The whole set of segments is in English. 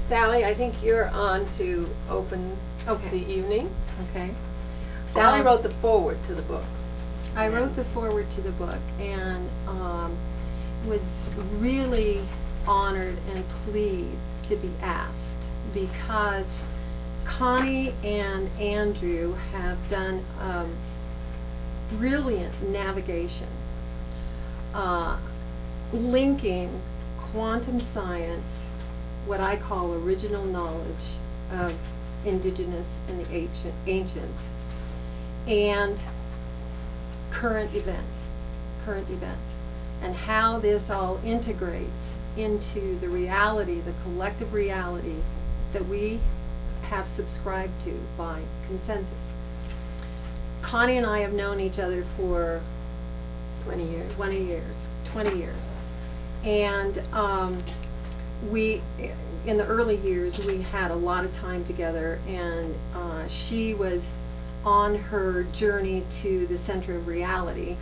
Sally, I think you're on to open the evening. Okay. Sally wrote the foreword to the book. I wrote the foreword to the book, and was really honored and pleased to be asked, because Connie and Andrew have done brilliant navigation, linking quantum science, what I call original knowledge of indigenous and the ancients, and current events, and how this all integrates into the reality, the collective reality that we have subscribed to by consensus. Connie and I have known each other for 20 years. 20 years. And we, in the early years, we had a lot of time together, and she was on her journey to the center of reality,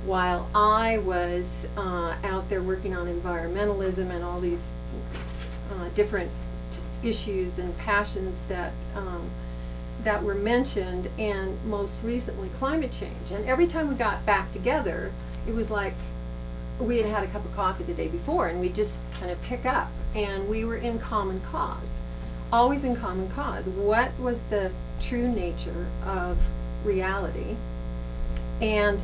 while I was out there working on environmentalism and all these different issues and passions that that were mentioned, and most recently climate change. And every time we got back together, it was like we had had a cup of coffee the day before, and we just kind of pick up, and we were in common cause, always in common cause. What was the true nature of reality, and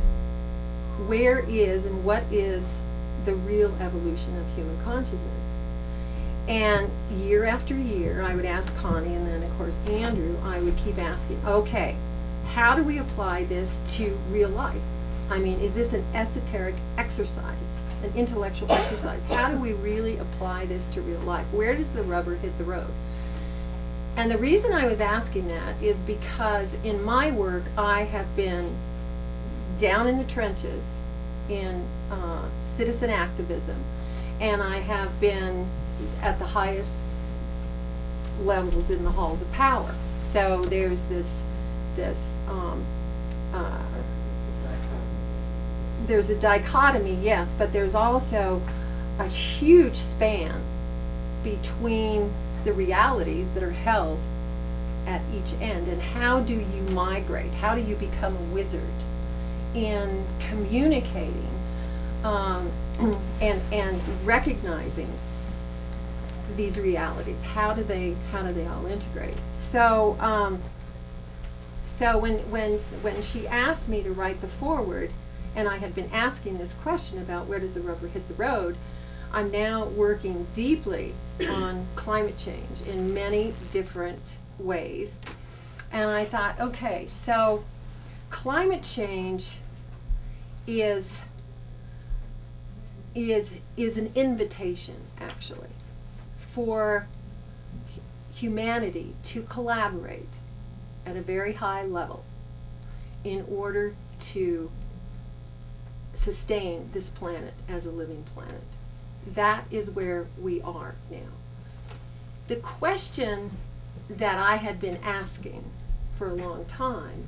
where is and what is the real evolution of human consciousness? And year after year, I would ask Connie, and then of course Andrew, I would keep asking, okay, how do we apply this to real life? I mean, is this an esoteric exercise, an intellectual exercise? How do we really apply this to real life? Where does the rubber hit the road? And the reason I was asking that is because in my work, I have been down in the trenches in citizen activism, and I have been at the highest levels in the halls of power. So there's there's a dichotomy, yes, but there's also a huge span between the realities that are held at each end. And how do you migrate? How do you become a wizard in communicating and recognizing these realities? How do they all integrate? So so when she asked me to write the foreword, and I had been asking this question about where does the rubber hit the road, I'm now working deeply on climate change in many different ways. And I thought, okay, so climate change is an invitation, actually, for humanity to collaborate at a very high level in order to sustain this planet as a living planet. That is where we are now. The question that I had been asking for a long time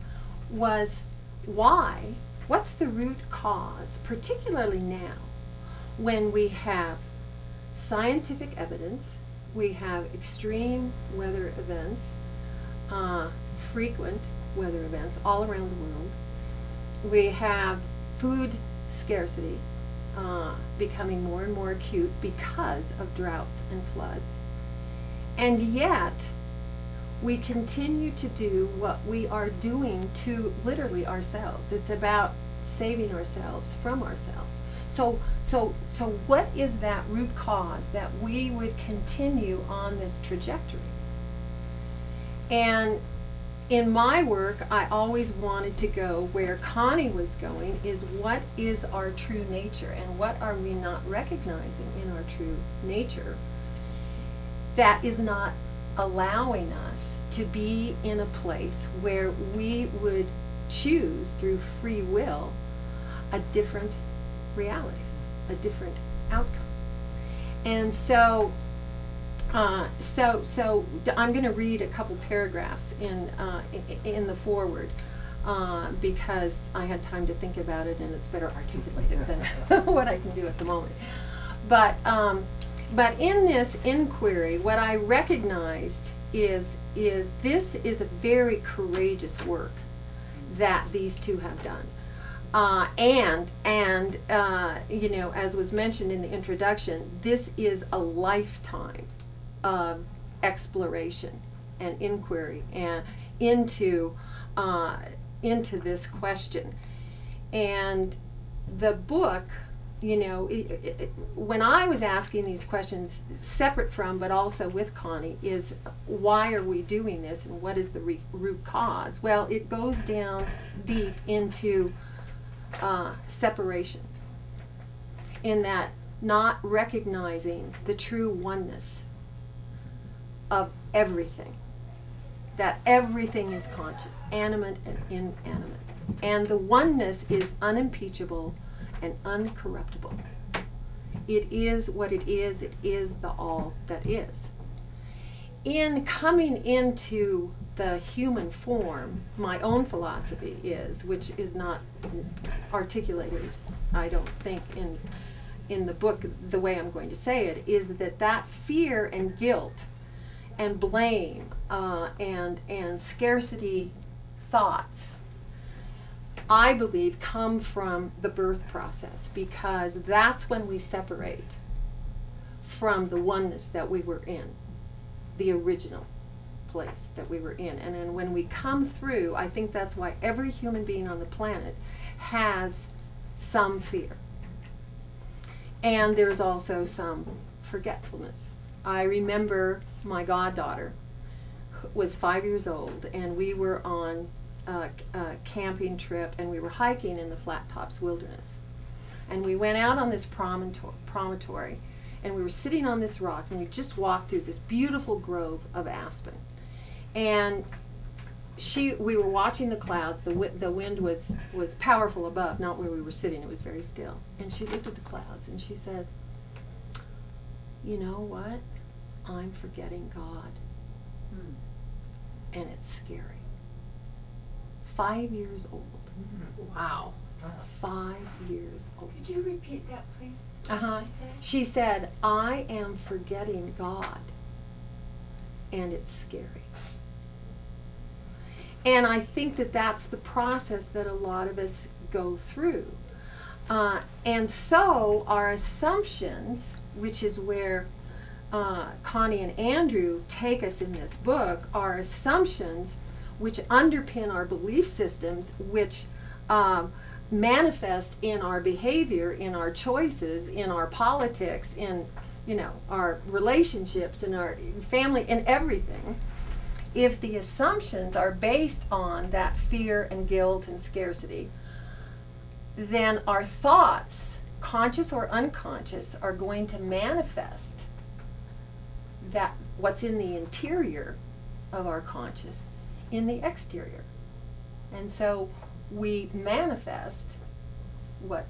was, why? What's the root cause, particularly now, when we have scientific evidence, we have extreme weather events, frequent weather events all around the world. We have food scarcity becoming more and more acute because of droughts and floods. And yet, we continue to do what we are doing to literally ourselves. It's about saving ourselves from ourselves. So what is that root cause that we would continue on this trajectory? And in my work, I always wanted to go where Connie was going, is what is our true nature, and what are we not recognizing in our true nature that is not allowing us to be in a place where we would choose through free will a different reality, a different outcome. And so I'm going to read a couple paragraphs in the foreword because I had time to think about it, and it's better articulated than what I can do at the moment. But But in this inquiry, what I recognized is this is a very courageous work that these two have done. You know, as was mentioned in the introduction, this is a lifetime of exploration and inquiry and into this question. And the book, you know, when I was asking these questions, separate from but also with Connie, is why are we doing this and what is the root cause? Well, it goes down deep into separation, in that not recognizing the true oneness of everything, that everything is conscious, animate and inanimate, and the oneness is unimpeachable and uncorruptible. It is what it is the all that is. In coming into the human form, my own philosophy is, which is not articulated, I don't think, in the book the way I'm going to say it, is that fear and guilt and blame and scarcity thoughts, I believe, come from the birth process, because that's when we separate from the oneness that we were in, the original place that we were in. And then when we come through, I think that's why every human being on the planet has some fear. And there's also some forgetfulness. I remember my goddaughter was 5 years old, and we were on a camping trip, and we were hiking in the Flat Tops Wilderness. And we went out on this promontory, and we were sitting on this rock, and we just walked through this beautiful grove of aspen. And we were watching the clouds. The wind was powerful above, not where we were sitting. It was very still. And she looked at the clouds, and she said, "You know what? I'm forgetting God." And it's scary. 5 years old. Wow. 5 years old. Could you repeat that, please? Uh-huh. She said, "I am forgetting God, and it's scary." And I think that that's the process that a lot of us go through. And so our assumptions, which is where Connie and Andrew take us in this book, are assumptions which underpin our belief systems, which manifest in our behavior, in our choices, in our politics, in, you know, our relationships, in our family, in everything. If the assumptions are based on that fear and guilt and scarcity, then our thoughts, conscious or unconscious, are going to manifest that what's in the interior of our conscious in the exterior. And so we manifest what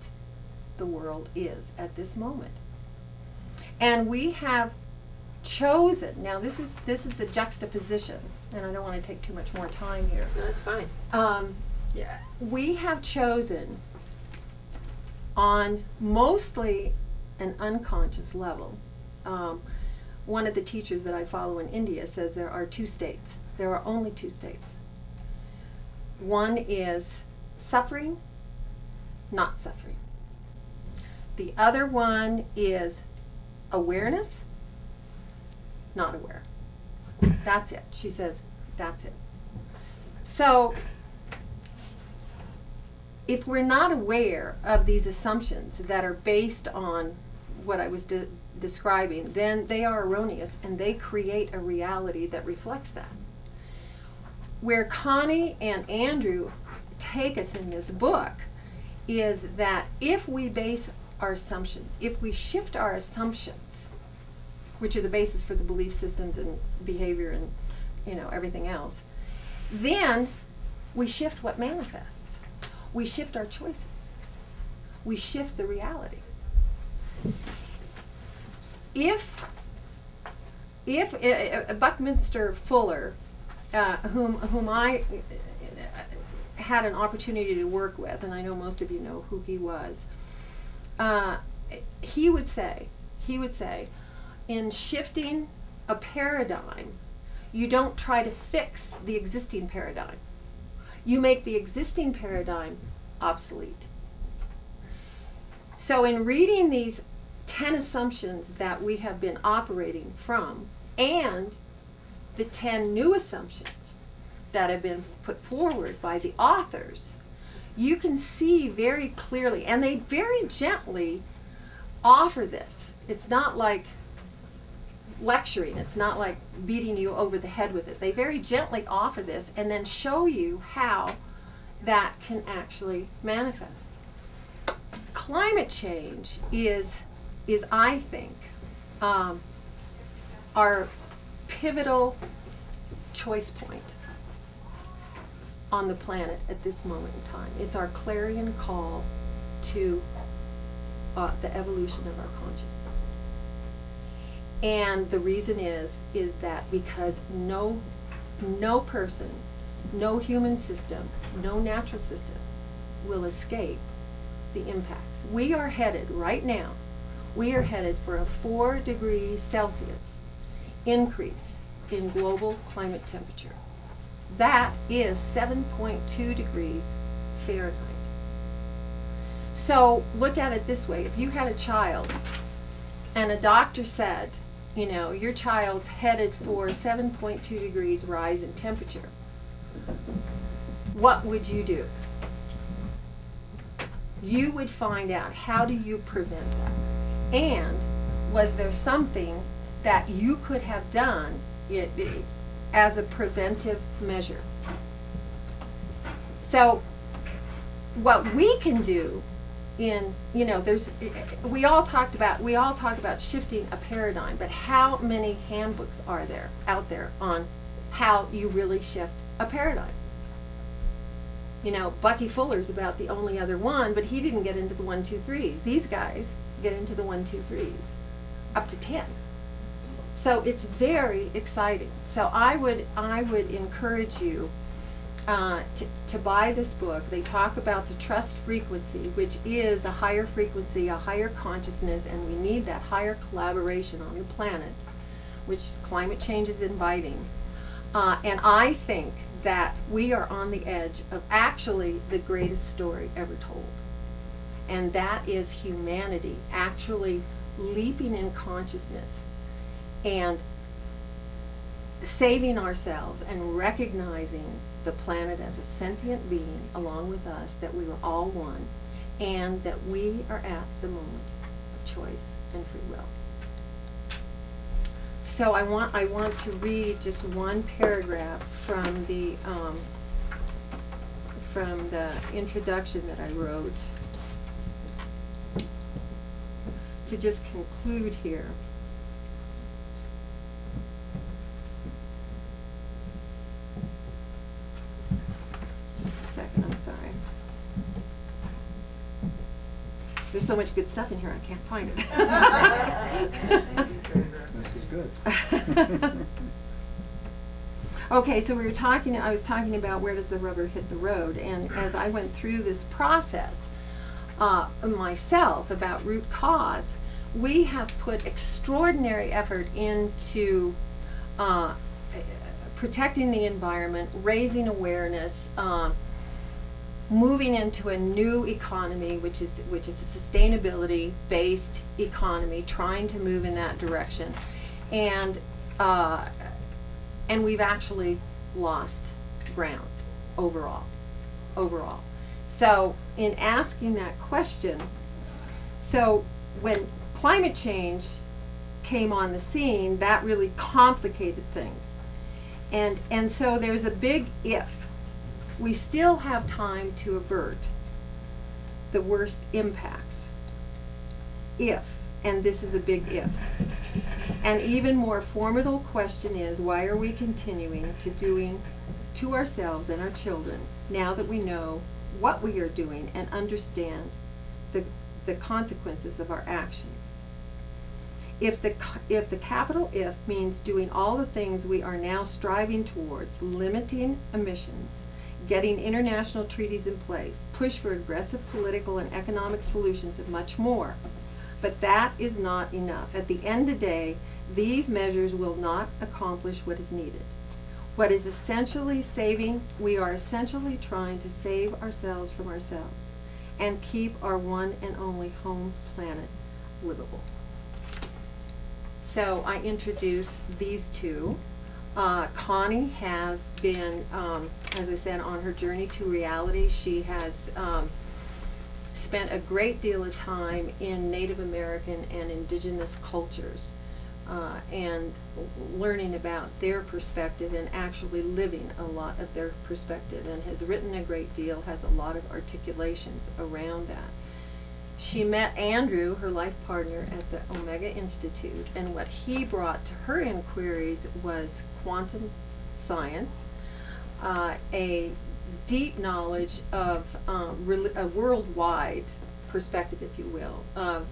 the world is at this moment. And we have chosen, now this is a juxtaposition, and I don't want to take too much more time here. No, it's fine. Yeah, we have chosen on mostly an unconscious level. One of the teachers that I follow in India says there are two states. There are only two states. One is suffering, not suffering. The other one is awareness, not aware. That's it. She says, that's it. So, if we're not aware of these assumptions that are based on what I was describing, then they are erroneous, and they create a reality that reflects that. Where Connie and Andrew take us in this book is that if we base our assumptions, if we shift our assumptions, which are the basis for the belief systems and behavior and, you know, everything else, then we shift what manifests. We shift our choices. We shift the reality. If Buckminster Fuller, whom I had an opportunity to work with, and I know most of you know who he was, he would say, in shifting a paradigm, you don't try to fix the existing paradigm. You make the existing paradigm obsolete. So in reading these 10 assumptions that we have been operating from, and the 10 new assumptions that have been put forward by the authors, you can see very clearly, and they very gently offer this. It's not like lecturing, it's not like beating you over the head with it. They very gently offer this and then show you how that can actually manifest. Climate change is I think, our pivotal choice point on the planet at this moment in time. It's our clarion call to the evolution of our consciousness. And the reason is that because no person, no human system, no natural system will escape the impacts. We are headed right now, we are headed for a 4 degrees Celsius increase in global climate temperature. That is 7.2 degrees Fahrenheit. So look at it this way. If you had a child and a doctor said, you know, your child's headed for 7.2 degrees rise in temperature, what would you do? You would find out, how do you prevent that? And was there something that you could have done as a preventive measure? So what we can do in, you know, we all talk about shifting a paradigm, but how many handbooks are there out there on how you really shift a paradigm? You know, Bucky Fuller's about the only other one, but he didn't get into the 1, 2, 3s. These guys get into the 1, 2, 3s, up to 10. So it's very exciting. So I would encourage you to buy this book. They talk about the trust frequency, which is a higher frequency, a higher consciousness, and we need that higher collaboration on the planet, which climate change is inviting. And I think that we are on the edge of actually the greatest story ever told. And that is humanity actually leaping in consciousness and saving ourselves and recognizing the planet as a sentient being along with us, that we were all one, and that we are at the moment of choice and free will. So I want to read just one paragraph from the introduction that I wrote to just conclude here. Just a second, I'm sorry. There's so much good stuff in here, I can't find it. This is good. Okay, so I was talking about where does the rubber hit the road, and as I went through this process myself about root cause, we have put extraordinary effort into protecting the environment, raising awareness, moving into a new economy, which is a sustainability-based economy, trying to move in that direction, and we've actually lost ground overall. So in asking that question, so when climate change came on the scene, that really complicated things, and so there's a big if. We still have time to avert the worst impacts. If, and this is a big if. An even more formidable question is, why are we continuing to doing to ourselves and our children, now that we know what we are doing and understand the consequences of our action? If the capital if means doing all the things we are now striving towards, limiting emissions, getting international treaties in place, push for aggressive political and economic solutions, and much more. But that is not enough. At the end of the day, These measures will not accomplish what is needed. What is essentially saving, we are essentially trying to save ourselves from ourselves and keep our one and only home planet livable. So I introduce these two. Connie has been, as I said, on her journey to reality. She has spent a great deal of time in Native American and indigenous cultures and learning about their perspective and actually living a lot of their perspective, and has written a great deal, has a lot of articulations around that. She met Andrew, her life partner, at the Omega Institute, and what he brought to her inquiries was quantum science, a deep knowledge of a worldwide perspective, if you will, of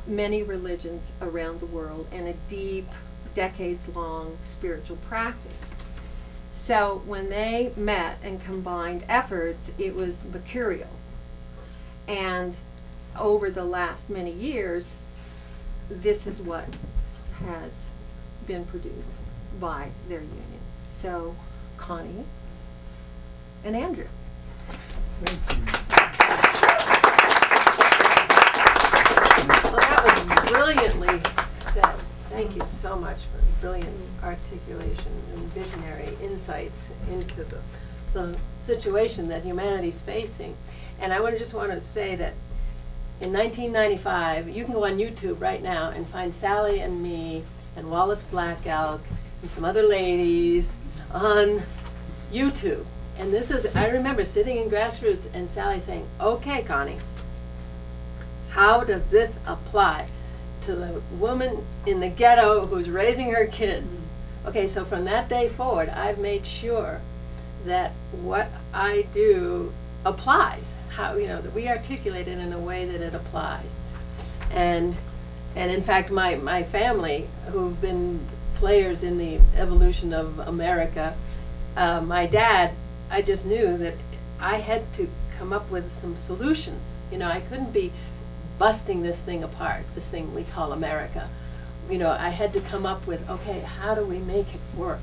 many religions around the world, and a deep, decades-long spiritual practice. So when they met and combined efforts, it was mercurial. And over the last many years, this is what has been produced by their union. So, Connie and Andrew. Well, that was brilliantly said. Thank you so much for brilliant articulation and visionary insights into the situation that humanity's facing. And I just want to say that in 1995, you can go on YouTube right now and find Sally and me and Wallace Black Elk and some other ladies on YouTube. And this is, I remember sitting in Grassroots and Sally saying, okay, Connie, how does this apply to the woman in the ghetto who's raising her kids? Okay, so from that day forward, I've made sure that what I do applies. How, you know, that we articulate it in a way that it applies. And in fact, my family, who've been players in the evolution of America, my dad, I just knew that I had to come up with some solutions. You know, I couldn't be busting this thing apart, this thing we call America. You know, I had to come up with, okay, how do we make it work?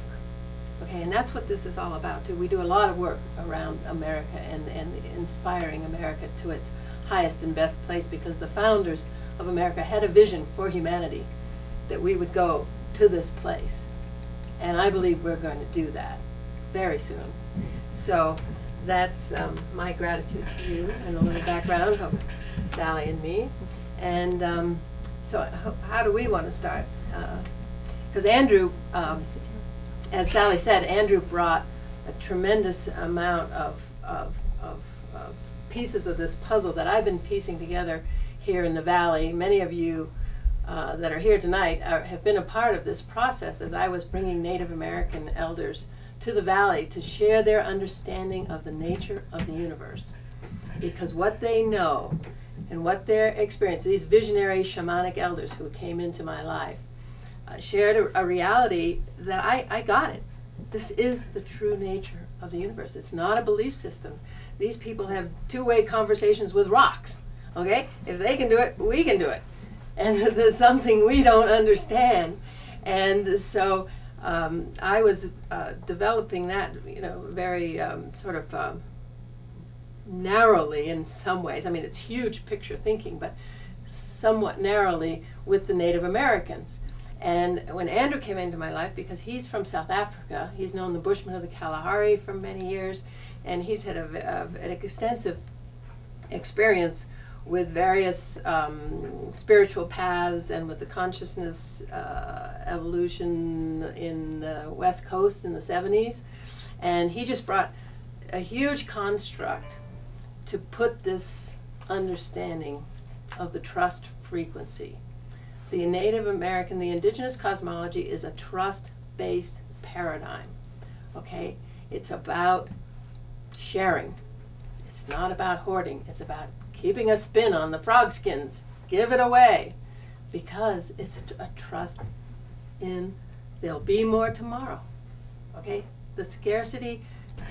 Okay, and that's what this is all about too. We do a lot of work around America and inspiring America to its highest and best place, because the founders of America had a vision for humanity that we would go to this place. And I believe we're going to do that very soon. So that's my gratitude to you and a little background of Sally and me. And so how do we want to start? Because Andrew, as Sally said, Andrew brought a tremendous amount of pieces of this puzzle that I've been piecing together here in the Valley. Many of you that are here tonight have been a part of this process as I was bringing Native American elders to the Valley to share their understanding of the nature of the universe. Because what they know and what their experience, these visionary shamanic elders who came into my life, shared a reality that I got it. This is the true nature of the universe. It's not a belief system. These people have two-way conversations with rocks, okay? If they can do it, we can do it. And there's something we don't understand. And so I was developing that, you know, very sort of narrowly in some ways. I mean, it's huge picture thinking, but somewhat narrowly with the Native Americans. And when Andrew came into my life, because he's from South Africa, he's known the Bushmen of the Kalahari for many years, and he's had an extensive experience with various spiritual paths and with the consciousness evolution in the West Coast in the 70s. And he just brought a huge construct to put this understanding of the trust frequency. The Native American, the indigenous cosmology is a trust-based paradigm, okay? It's about sharing. It's not about hoarding. It's about keeping a spin on the frog skins. Give it away, because it's a trust in there'll be more tomorrow, okay? The scarcity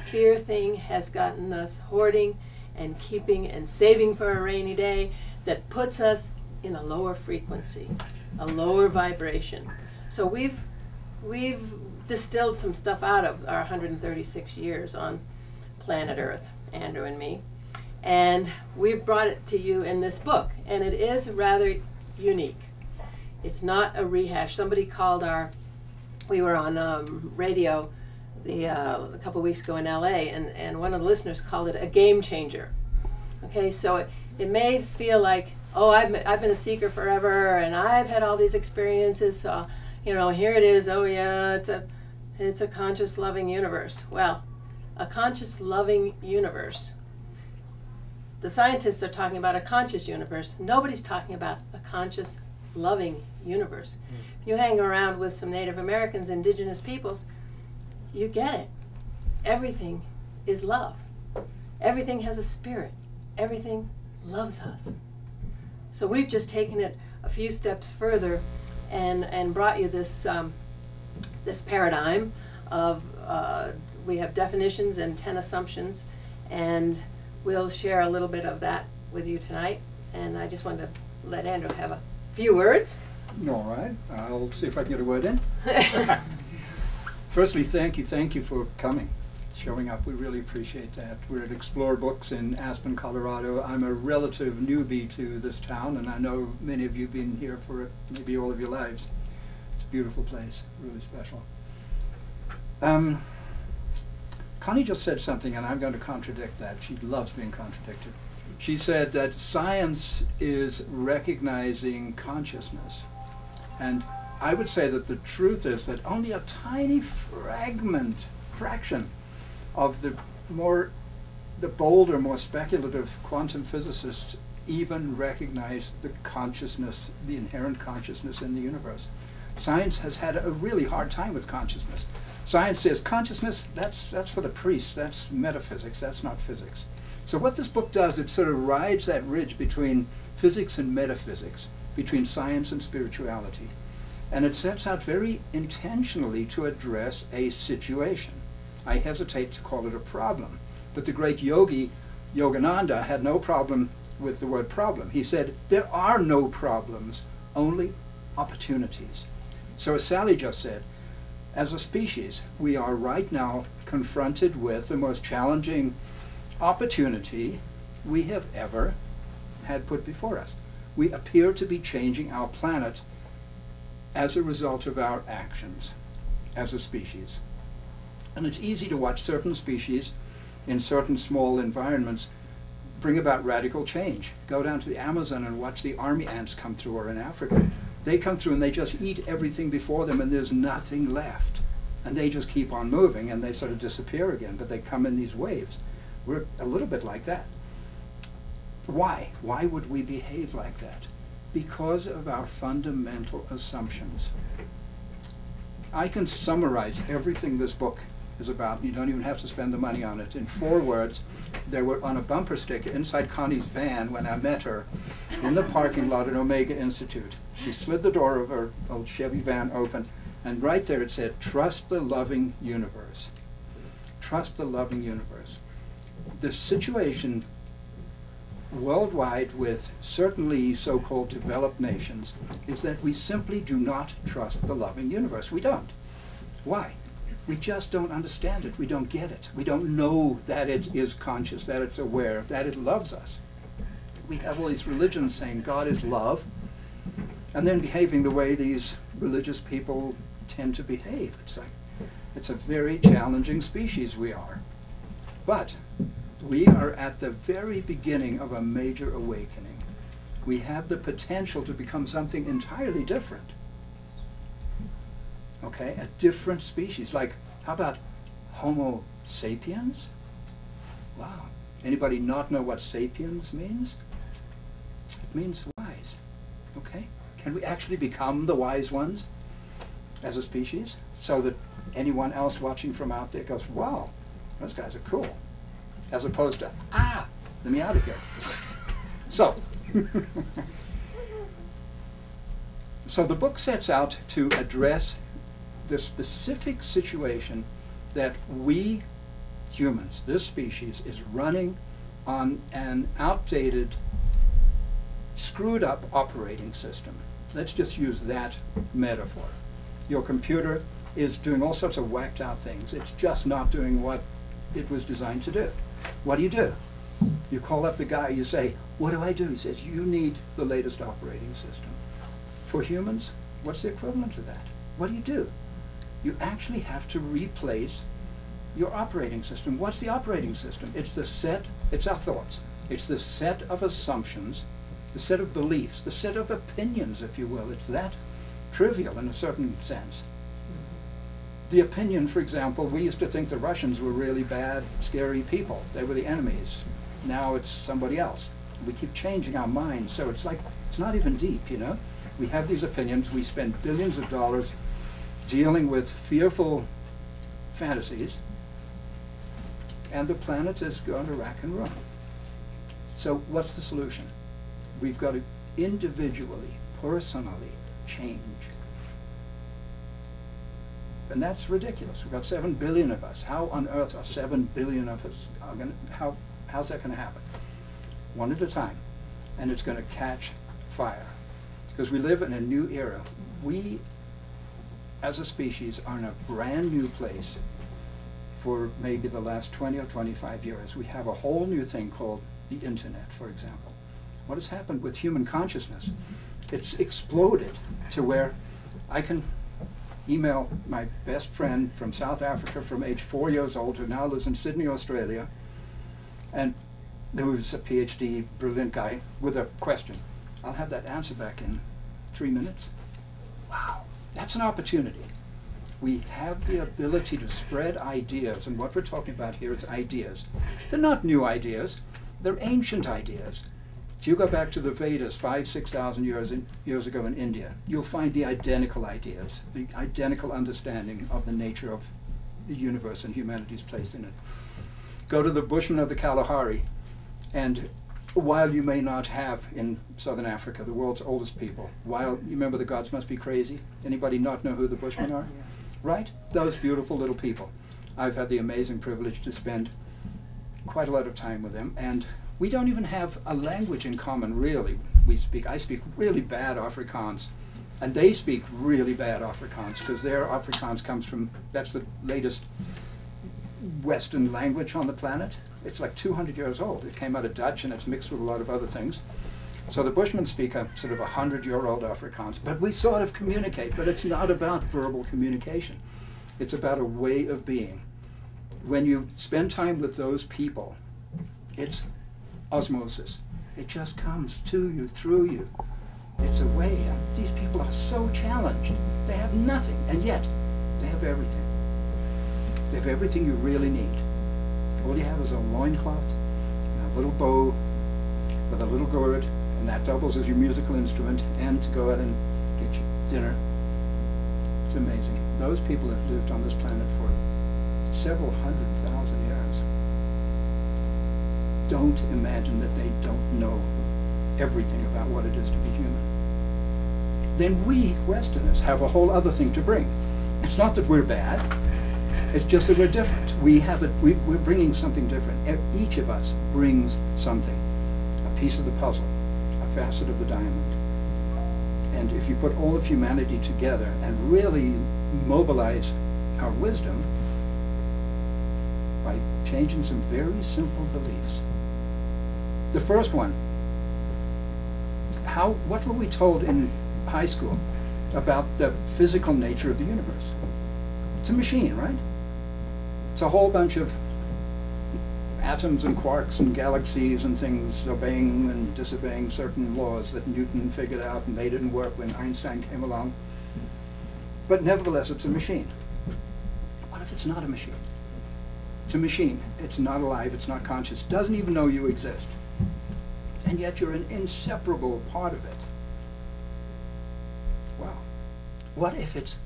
fear thing has gotten us hoarding and keeping and saving for a rainy day that puts us in a lower frequency. a lower vibration. So we've distilled some stuff out of our 136 years on planet Earth, Andrew and me, and we've brought it to you in this book, and it is rather unique. It's not a rehash. Somebody called we were on radio a couple weeks ago in LA, and one of the listeners called it a game changer. Okay, so it may feel like, oh, I've been a seeker forever, and I've had all these experiences, so, you know, here it is, oh yeah, it's a conscious, loving universe. Well, a conscious, loving universe. The scientists are talking about a conscious universe. Nobody's talking about a conscious, loving universe. If you hang around with some Native Americans, indigenous peoples, you get it. Everything is love. Everything has a spirit. Everything loves us. So we've just taken it a few steps further and brought you this this paradigm of we have definitions and 10 assumptions, and we'll share a little bit of that with you tonight. And I just wanted to let Andrew have a few words. All right, I'll see if I can get a word in. Firstly, thank you for coming, showing up. We really appreciate that. We're at Explore Books in Aspen, Colorado. I'm a relative newbie to this town, and I know many of you have been here for maybe all of your lives. It's a beautiful place, really special. Connie just said something, and I'm going to contradict that. She loves being contradicted. She said that science is recognizing consciousness. And I would say that the truth is that only a tiny fraction of the bolder, more speculative quantum physicists even recognize the consciousness, the inherent consciousness in the universe. Science has had a really hard time with consciousness. Science says consciousness, that's for the priests, that's metaphysics, that's not physics. So what this book does, it sort of rides that ridge between physics and metaphysics, between science and spirituality. And it sets out very intentionally to address a situation. I hesitate to call it a problem, but the great yogi, Yogananda, had no problem with the word problem. He said, there are no problems, only opportunities. So as Sally just said, as a species, we are right now confronted with the most challenging opportunity we have ever had put before us. We appear to be changing our planet as a result of our actions as a species. And it's easy to watch certain species in certain small environments bring about radical change. Go down to the Amazon and watch the army ants come through, or in Africa. They come through and they just eat everything before them, and there's nothing left. And they just keep on moving, and they sort of disappear again, but they come in these waves. We're a little bit like that. Why? Why would we behave like that? Because of our fundamental assumptions. I can summarize everything this book is about. You don't even have to spend the money on it. In 4 words, they were on a bumper sticker inside Connie's van when I met her in the parking lot at Omega Institute. She slid the door of her old Chevy van open, and right there it said, "Trust the loving universe." Trust the loving universe. The situation worldwide with certainly so-called developed nations is that we simply do not trust the loving universe. We don't. Why? We just don't understand it. We don't get it. We don't know that it is conscious, that it's aware, that it loves us. We have all these religions saying God is love, and then behaving the way these religious people tend to behave. It's a very challenging species we are. But we are at the very beginning of a major awakening. We have the potential to become something entirely different. Okay, a different species. Like, how about Homo sapiens? Wow. Anybody not know what sapiens means? It means wise. Okay? Can we actually become the wise ones as a species, so that anyone else watching from out there goes, wow, those guys are cool, as opposed to, let me out of here. So, so the book sets out to address the specific situation that we humans, this species, is running on an outdated, screwed up operating system. Let's just use that metaphor. Your computer is doing all sorts of whacked out things. It's just not doing what it was designed to do. What do? You call up the guy, you say, what do I do? He says, you need the latest operating system. For humans, what's the equivalent to that? What do? You actually have to replace your operating system. What's the operating system? It's our thoughts. It's the set of assumptions, the set of beliefs, the set of opinions, if you will. It's that trivial in a certain sense. The opinion, for example, we used to think the Russians were really bad, scary people. They were the enemies. Now it's somebody else. We keep changing our minds, so it's like, it's not even deep, you know? We have these opinions, we spend billions of dollars dealing with fearful fantasies, and the planet is going to rack and ruin. So what's the solution? We've got to individually, personally change. And that's ridiculous. We've got 7 billion of us. How on earth are 7 billion of us how's that going to happen? One at a time. And it's going to catch fire. Because we live in a new era. We, as a species, are in a brand new place for maybe the last 20 or 25 years. We have a whole new thing called the internet, for example. What has happened with human consciousness? It's exploded to where I can email my best friend from South Africa from age 4 years old who now lives in Sydney, Australia, and who's a PhD, brilliant guy, with a question. I'll have that answer back in 3 minutes. Wow, that's an opportunity. We have the ability to spread ideas, and what we're talking about here is ideas. They're not new ideas, they're ancient ideas. If you go back to the Vedas 5,000 to 6,000 years ago in India, you'll find the identical ideas, the identical understanding of the nature of the universe and humanity's place in it. Go to the Bushmen of the Kalahari, and while you may not have in southern Africa the world's oldest people, while you remember the gods must be crazy? Anybody not know who the Bushmen are? Yeah. Right? Those beautiful little people. I've had the amazing privilege to spend quite a lot of time with them, and we don't even have a language in common, really. I speak really bad Afrikaans, and they speak really bad Afrikaans, because their Afrikaans comes from, that's the latest Western language on the planet. It's like 200 years old. It came out of Dutch, and it's mixed with a lot of other things. So the Bushmen speak a sort of 100-year-old Afrikaans, but we sort of communicate, but it's not about verbal communication. It's about a way of being. When you spend time with those people, it's osmosis. It just comes to you, through you. It's a way. And these people are so challenged. They have nothing, and yet they have everything. They have everything you really need. All you have is a loincloth, and a little bow with a little gourd, and that doubles as your musical instrument, and to go out and get your dinner. It's amazing. Those people have lived on this planet for several 100,000 years. Don't imagine that they don't know everything about what it is to be human. Then we, Westerners, have a whole other thing to bring. It's not that we're bad, it's just that we're different. We're bringing something different. Each of us brings something, a piece of the puzzle, a facet of the diamond. And if you put all of humanity together and really mobilize our wisdom by changing some very simple beliefs. The first one, what were we told in high school about the physical nature of the universe? It's a machine, right? It's a whole bunch of atoms and quarks and galaxies and things obeying and disobeying certain laws that Newton figured out, and they didn't work when Einstein came along. But nevertheless, it's a machine. What if it's not a machine? It's a machine. It's not alive. It's not conscious. Doesn't even know you exist. And yet you're an inseparable part of it. Wow. What if it's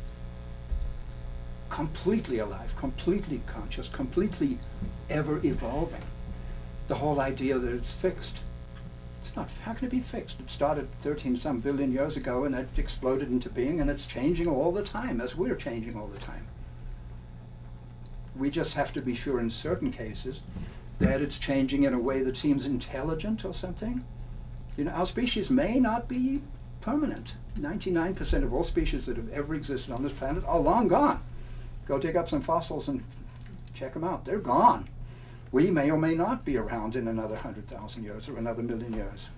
completely alive, completely conscious, completely ever evolving? The whole idea that it's fixed. It's not. How can it be fixed? It started 13-some billion years ago, and it exploded into being, and it's changing all the time, as we're changing all the time. We just have to be sure in certain cases that it's changing in a way that seems intelligent or something. You know, our species may not be permanent. 99% of all species that have ever existed on this planet are long gone. Go dig up some fossils and check them out. They're gone. We may or may not be around in another 100,000 years or another million years.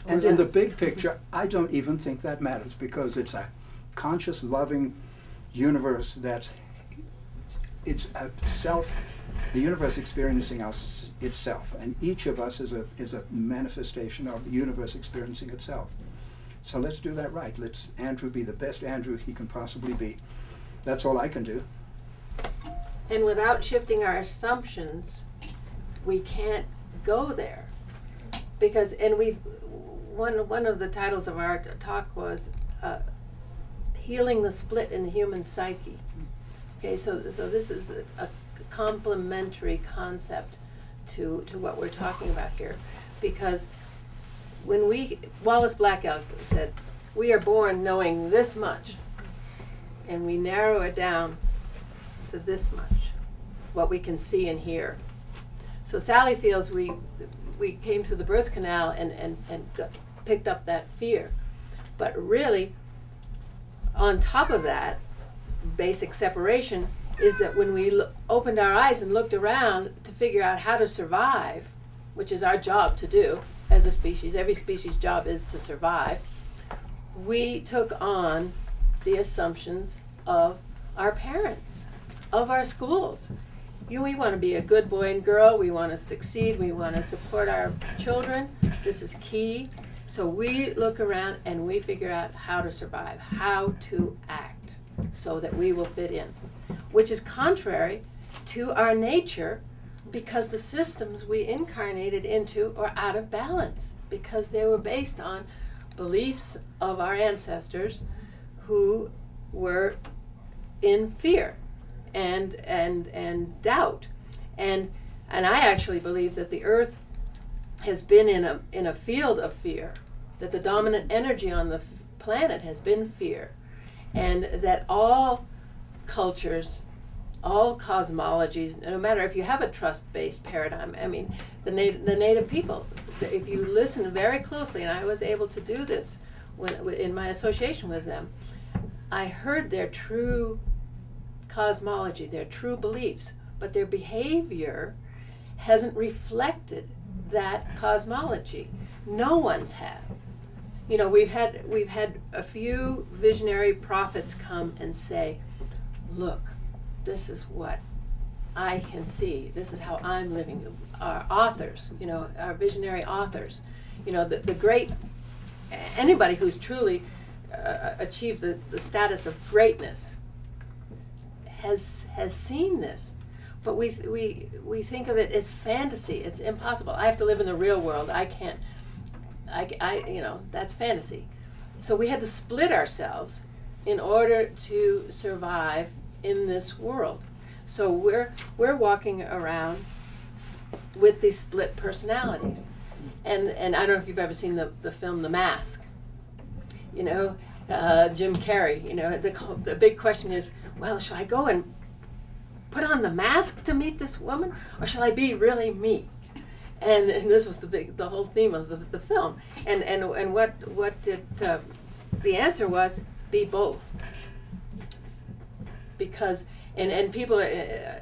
And in the big picture, I don't even think that matters, because it's a conscious, loving universe that's, it's a self, the universe experiencing us itself, and each of us is a manifestation of the universe experiencing itself. So let's do that right. Let's Andrew be the best Andrew he can possibly be. That's all I can do. And without shifting our assumptions, we can't go there. Because, and one of the titles of our talk was Healing the Split in the Human Psyche. Okay, so this is a complementary concept to what we're talking about here. Because when Wallace Black Elk said, we are born knowing this much, and we narrow it down to this much, what we can see and hear. So Sally feels we came through the birth canal and picked up that fear. But really, on top of that basic separation is that when we opened our eyes and looked around to figure out how to survive, which is our job to do as a species, every species' job is to survive, we took on the assumptions of our parents, of our schools. We want to be a good boy and girl, we want to succeed, we want to support our children, this is key. So we look around and we figure out how to survive, how to act so that we will fit in, which is contrary to our nature, because the systems we incarnated into are out of balance, because they were based on beliefs of our ancestors who were in fear and doubt. And I actually believe that the earth has been in a field of fear, that the dominant energy on the planet has been fear, and that all cultures, all cosmologies, no matter if you have a trust-based paradigm, I mean, the native people, if you listen very closely, and I was able to do this in my association with them, I heard their true cosmology, their true beliefs, but their behavior hasn't reflected that cosmology. No one's has. You know, we've had a few visionary prophets come and say, look, this is what I can see. This is how I'm living. Our authors, you know, our visionary authors, you know, the great, anybody who's truly achieved the status of greatness has seen this. But we think of it as fantasy. It's impossible. I have to live in the real world. I can't. You know, that's fantasy. So we had to split ourselves in order to survive in this world. So we're walking around with these split personalities, and I don't know if you've ever seen the film The Mask. You know, Jim Carrey. You know, the big question is, well, shall I go and put on the mask to meet this woman, or shall I be really me? And this was the whole theme of the film. And what did the answer was, be both. Because and people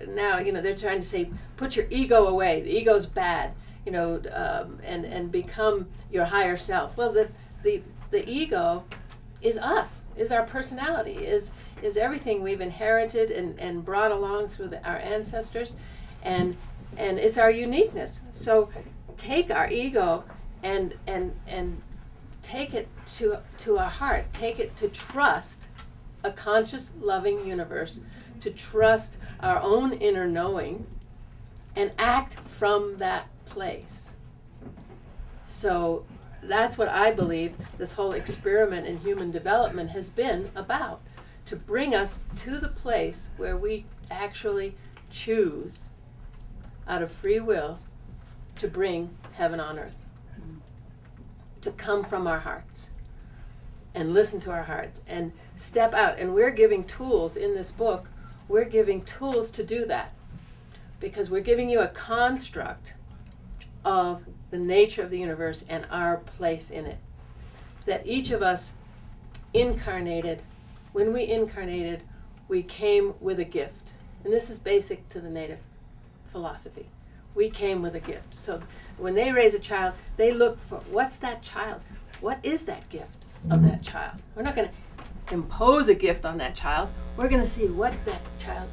now, you know, they're trying to say, put your ego away. The ego's bad, you know, and become your higher self. Well, the ego is us, is our personality, is everything we've inherited and brought along through our ancestors, and it's our uniqueness. So take our ego and take it to our heart, take it to trust a conscious, loving universe, to trust our own inner knowing, and act from that place. So that's what I believe this whole experiment in human development has been about, to bring us to the place where we actually choose, out of free will, to bring heaven on earth, to come from our hearts and listen to our hearts and step out. And we're giving tools in this book. We're giving tools to do that, because we're giving you a construct of the nature of the universe and our place in it. that each of us incarnated, when we incarnated, we came with a gift. And this is basic to the Native philosophy. We came with a gift. So when they raise a child, they look for, what's that child? What is that gift of that child? We're not going to impose a gift on that child. We're going to see what that child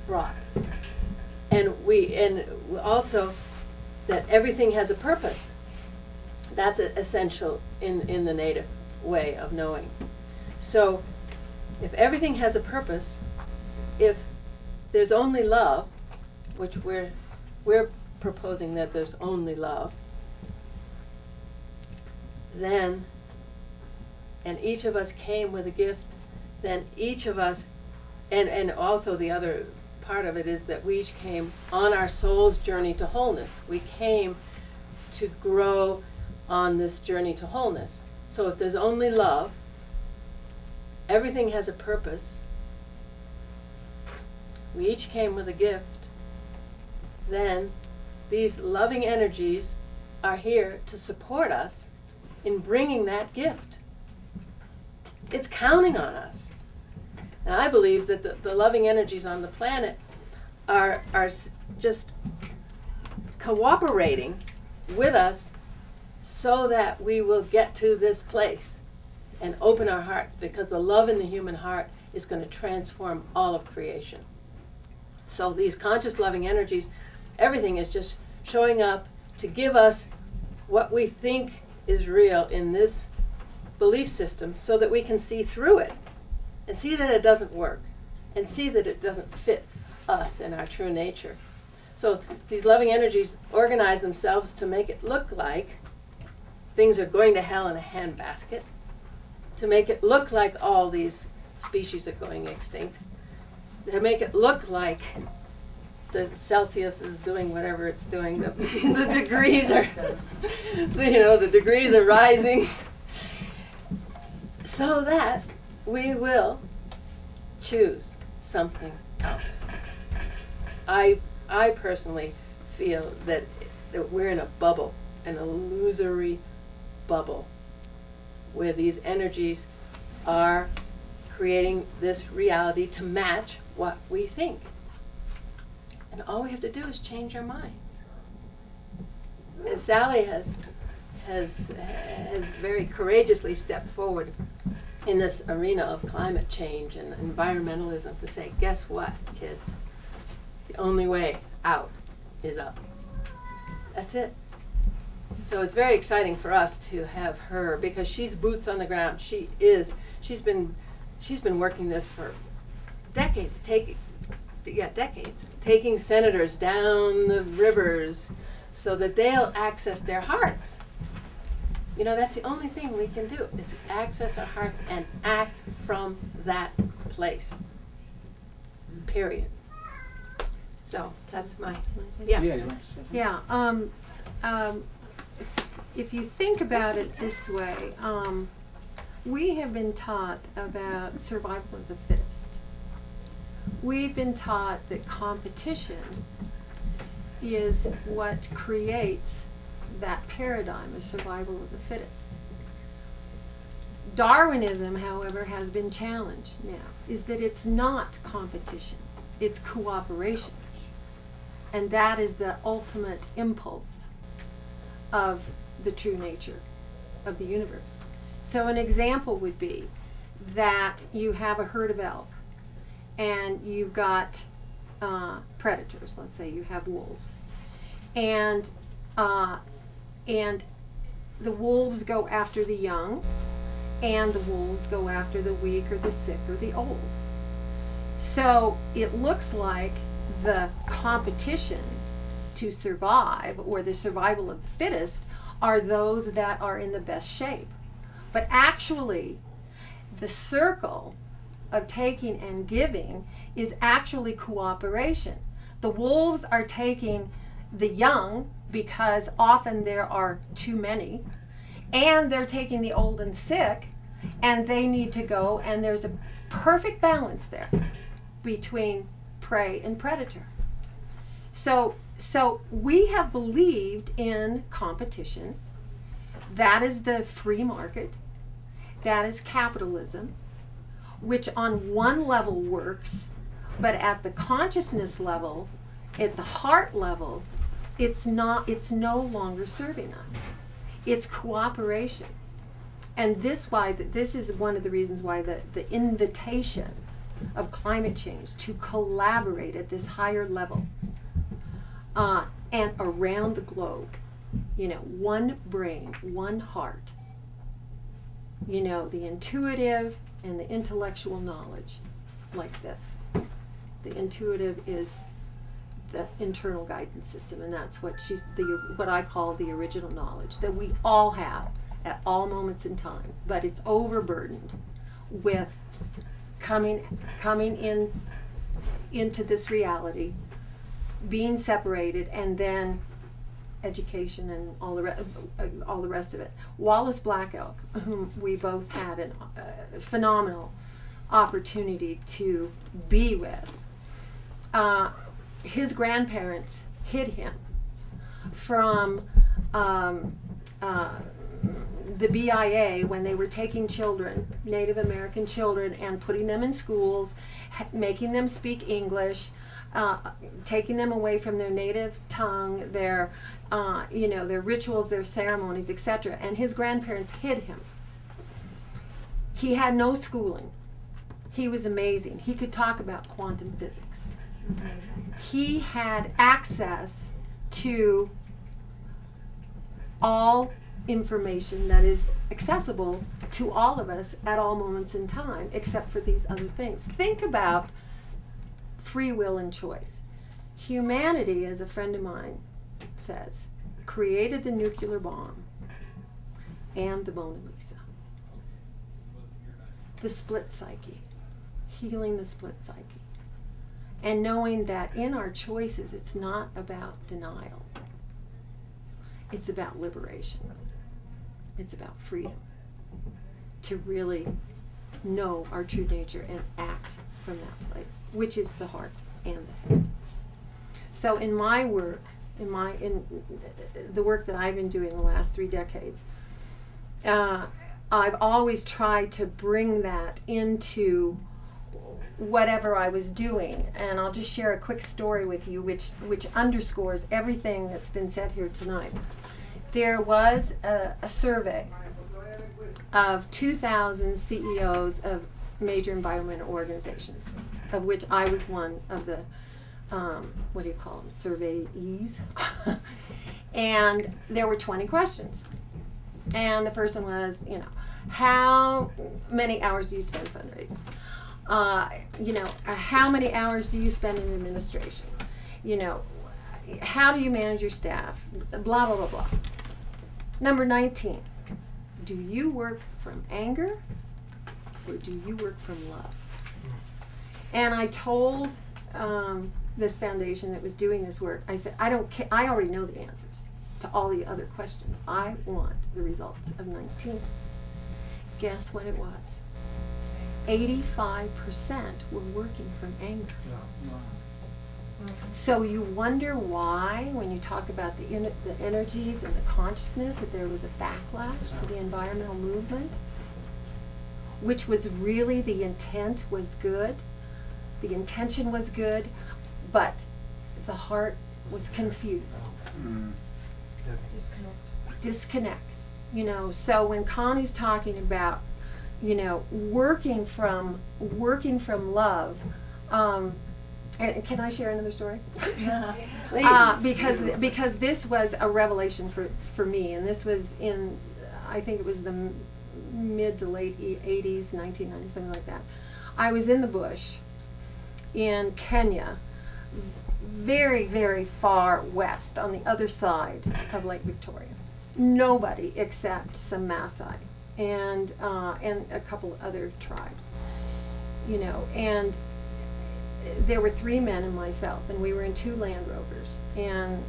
brought. And also that everything has a purpose. That's essential in the Native way of knowing. So if everything has a purpose, if there's only love, which we're proposing that there's only love, then, and each of us came with a gift, then each of us, and also the other part of it is that we each came on our soul's journey to wholeness. We came to grow on this journey to wholeness. So if there's only love, everything has a purpose, we each came with a gift, then these loving energies are here to support us in bringing that gift. It's counting on us. And I believe that the loving energies on the planet are just cooperating with us so that we will get to this place and open our hearts, because the love in the human heart is going to transform all of creation. So these conscious loving energies, everything is just showing up to give us what we think is real in this belief system so that we can see through it and see that it doesn't work and see that it doesn't fit us and our true nature. So these loving energies organize themselves to make it look like things are going to hell in a handbasket, to make it look like all these species are going extinct, to make it look like the Celsius is doing whatever it's doing, the degrees are, the degrees are rising, so that we will choose something else. I personally feel that we're in a bubble, an illusory bubble, where these energies are creating this reality to match what we think. And all we have to do is change our minds. As Sally has very courageously stepped forward in this arena of climate change and environmentalism to say, guess what, kids? The only way out is up. That's it. So it's very exciting for us to have her, because she's boots on the ground. She's been working this for decades, taking senators down the rivers so that they'll access their hearts. That's the only thing we can do, is access our hearts and act from that place. Period. So that's my yeah. If you think about it this way, we have been taught about survival of the fittest. We've been taught that competition is what creates that paradigm of survival of the fittest. Darwinism, however, has been challenged now, is that it's not competition, it's cooperation. And that is the ultimate impulse of the true nature of the universe. So an example would be that you have a herd of elk and you've got predators. Let's say you have wolves, and the wolves go after the young, and the wolves go after the weak or the sick or the old. So it looks like the competition to survive, or the survival of the fittest, are those that are in the best shape. But actually, the circle of taking and giving is actually cooperation. The wolves are taking the young because often there are too many, and they're taking the old and sick, and they need to go, and there's a perfect balance there between prey and predator. So we have believed in competition That is the free market. That is capitalism, which on one level works, but at the consciousness level, at the heart level, it's no longer serving us. It's cooperation. And this is one of the reasons why the invitation of climate change to collaborate at this higher level and around the globe, one brain, one heart, the intuitive and the intellectual knowledge like this. The intuitive is the internal guidance system, and that's what I call the original knowledge that we all have at all moments in time, but it's overburdened with coming into this reality, being separated, and then education and all the rest of it. Wallace Black Elk, whom we both had a phenomenal opportunity to be with, his grandparents hid him from the BIA when they were taking children, Native American children, and putting them in schools, making them speak English, taking them away from their native tongue, their rituals, their ceremonies, etc. And his grandparents hid him. He had no schooling. He was amazing. He could talk about quantum physics. He had access to all information that is accessible to all of us at all moments in time, except for these other things. Think about free will and choice. Humanity, as a friend of mine says, created the nuclear bomb and the Mona Lisa. The split psyche, healing the split psyche. And knowing that in our choices, it's not about denial. It's about liberation. It's about freedom. To really know our true nature and act from that place, which is the heart and the head. So in my work, in the work that I've been doing the last 3 decades, I've always tried to bring that into whatever I was doing. And I'll just share a quick story with you which underscores everything that's been said here tonight. There was a survey of 2,000 CEOs of major environmental organizations, of which I was one of the, what do you call them, surveyees. And there were 20 questions. And the first one was, how many hours do you spend fundraising? How many hours do you spend in administration? How do you manage your staff? Blah, blah, blah, blah. Number 19, do you work from anger or do you work from love? And I told this foundation that was doing this work, I said, I don't care, I already know the answers to all the other questions. I want the results of 19. Guess what it was? 85% were working from anger. So you wonder why, when you talk about the energies and the consciousness, that there was a backlash to the environmental movement, which was really, the intent was good, the intention was good, but the heart was confused. Disconnect. So when Connie's talking about, working from love, and can I share another story? Because this was a revelation for me, and this was in, I think it was the mid to late 80s, 1990, something like that. I was in the bush in Kenya, very, very far west on the other side of Lake Victoria. Nobody except some Maasai and a couple of other tribes, and there were 3 men and myself, and we were in 2 Land Rovers, and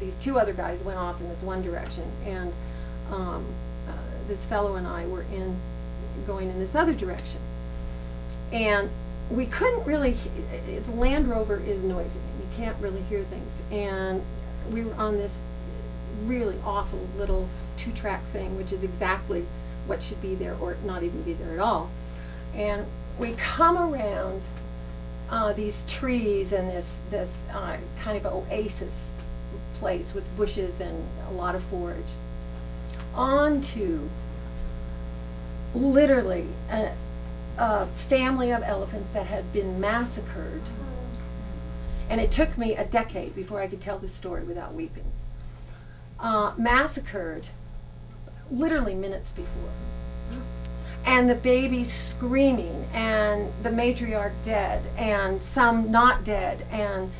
these 2 other guys went off in this one direction, and this fellow and I were going in this other direction, and we couldn't really, the Land Rover is noisy, and you can't really hear things, and we were on this really awful little 2-track thing, which is exactly what should be there or not even be there at all. And we come around these trees and this kind of oasis place with bushes and a lot of forage, onto literally a family of elephants that had been massacred. And it took me a decade before I could tell this story without weeping. Massacred literally minutes before. And the babies screaming, and the matriarch dead, and some not dead, and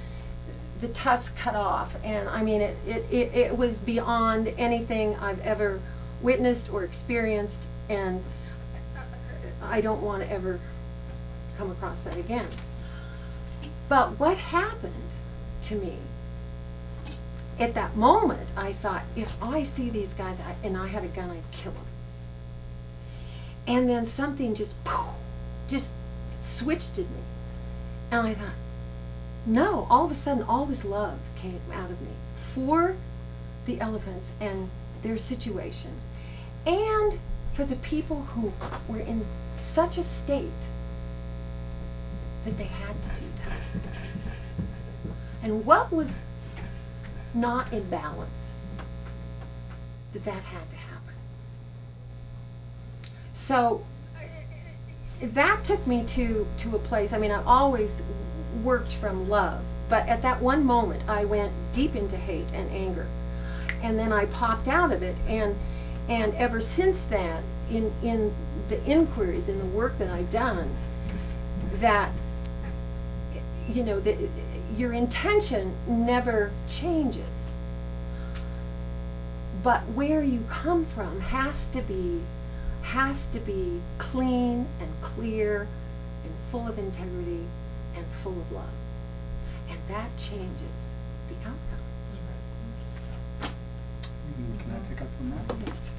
the tusk cut off. And I mean, it was beyond anything I've ever witnessed or experienced, and I don't want to ever come across that again. But what happened to me at that moment, I thought, if I see these guys and I had a gun, I'd kill them. And then something just, poof, just switched in me. And I thought, no, all of a sudden, all this love came out of me for the elephants and their situation, and for the people who were in such a state that they had to do that. And what was not in balance, that had to happen. So that took me to a place, I mean, I've always worked from love, but at that one moment I went deep into hate and anger, and then I popped out of it, and ever since then, in the inquiries, in the work that I've done, that, you know, that your intention never changes, but where you come from has to be clean and clear and full of integrity and full of love, and that changes the outcome. Can I pick up from that? Yes.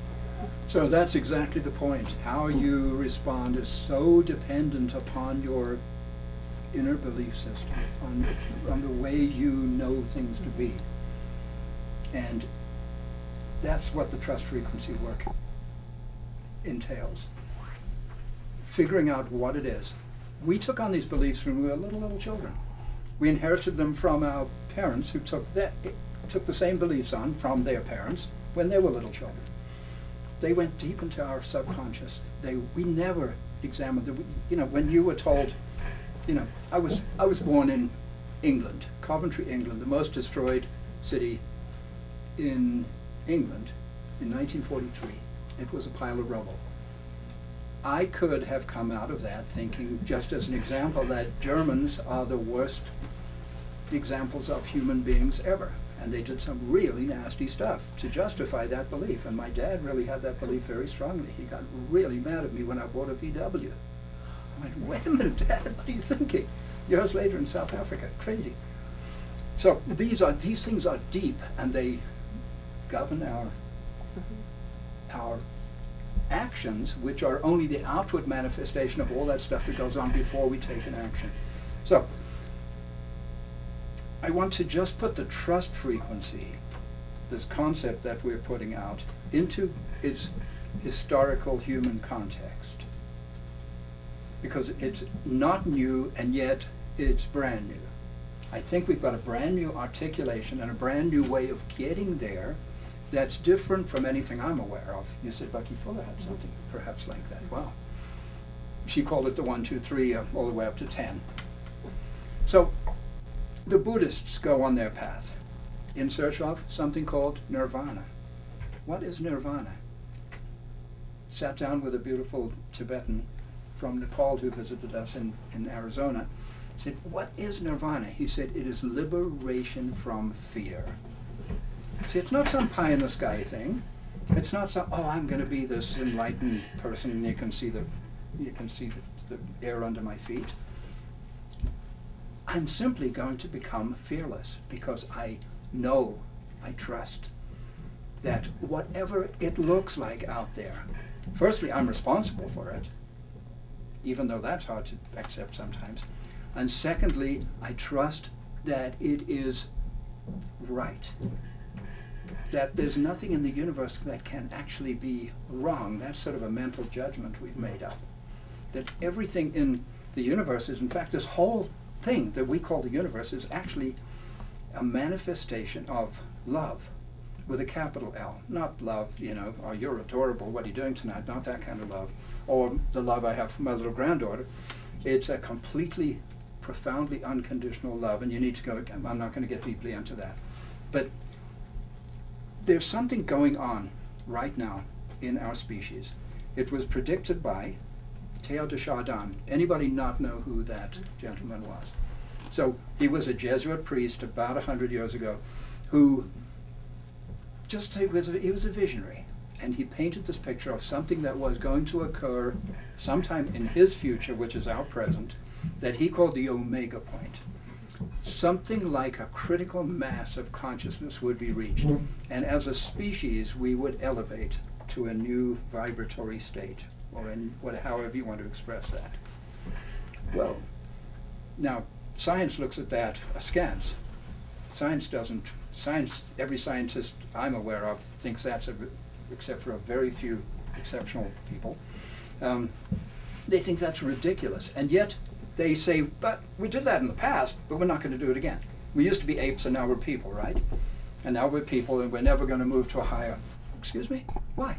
So that's exactly the point. How you respond is so dependent upon your inner belief system, on the way you know things to be. And that's what the trust frequency work entails. Figuring out what it is. We took on these beliefs when we were little children. We inherited them from our parents, who took the same beliefs on from their parents when they were little children. They went deep into our subconscious. We never examined them. You know, when you were told, you know, I was born in England, Coventry, England, the most destroyed city in England in 1943. It was a pile of rubble. I could have come out of that thinking, just as an example, that Germans are the worst examples of human beings ever. And they did some really nasty stuff to justify that belief. And my dad really had that belief very strongly. He got really mad at me when I bought a VW. I went, wait a minute, Dad, what are you thinking? Years later in South Africa, crazy. So these things are deep, and they govern our actions, which are only the outward manifestation of all that stuff that goes on before we take an action. So I want to just put the trust frequency, this concept that we're putting out, into its historical human context, because it's not new, and yet it's brand new. I think we've got a brand new articulation and a brand new way of getting there that's different from anything I'm aware of. You said Bucky Fuller had something perhaps like that. Well, she called it the 1, 2, 3, all the way up to 10. So the Buddhists go on their path in search of something called nirvana. What is nirvana? Sat down with a beautiful Tibetan from Nepal who visited us in Arizona. Said, what is nirvana? He said, it is liberation from fear. See, it's not some pie in the sky thing. It's not some, oh, I'm going to be this enlightened person, and you can see the air under my feet. I'm simply going to become fearless, because I know, I trust that whatever it looks like out there, firstly, I'm responsible for it, even though that's hard to accept sometimes. And secondly, I trust that it is right. that there's nothing in the universe that can actually be wrong. That's sort of a mental judgment we've made up. That everything in the universe is, in fact, this whole thing that we call the universe is actually a manifestation of love with a capital L. Not love, you know, oh, you're adorable, what are you doing tonight? Not that kind of love. Or the love I have for my little granddaughter. It's a completely, profoundly unconditional love, and you need to go, I'm not going to get deeply into that. But there's something going on right now in our species. It was predicted by Teilhard de Chardin. Anybody not know who that gentleman was? So he was a Jesuit priest about 100 years ago who just, he was a visionary. And he painted this picture of something that was going to occur sometime in his future, which is our present, that he called the omega point. Something like a critical mass of consciousness would be reached. And as a species, we would elevate to a new vibratory state, or in however you want to express that. Well, now, science looks at that askance. Science doesn't. Science, every scientist I'm aware of thinks that's except for a very few exceptional people, they think that's ridiculous. And yet they say, but we did that in the past, but we're not going to do it again. We used to be apes and now we're people, right? And now we're people and we're never going to move to a higher, excuse me, why?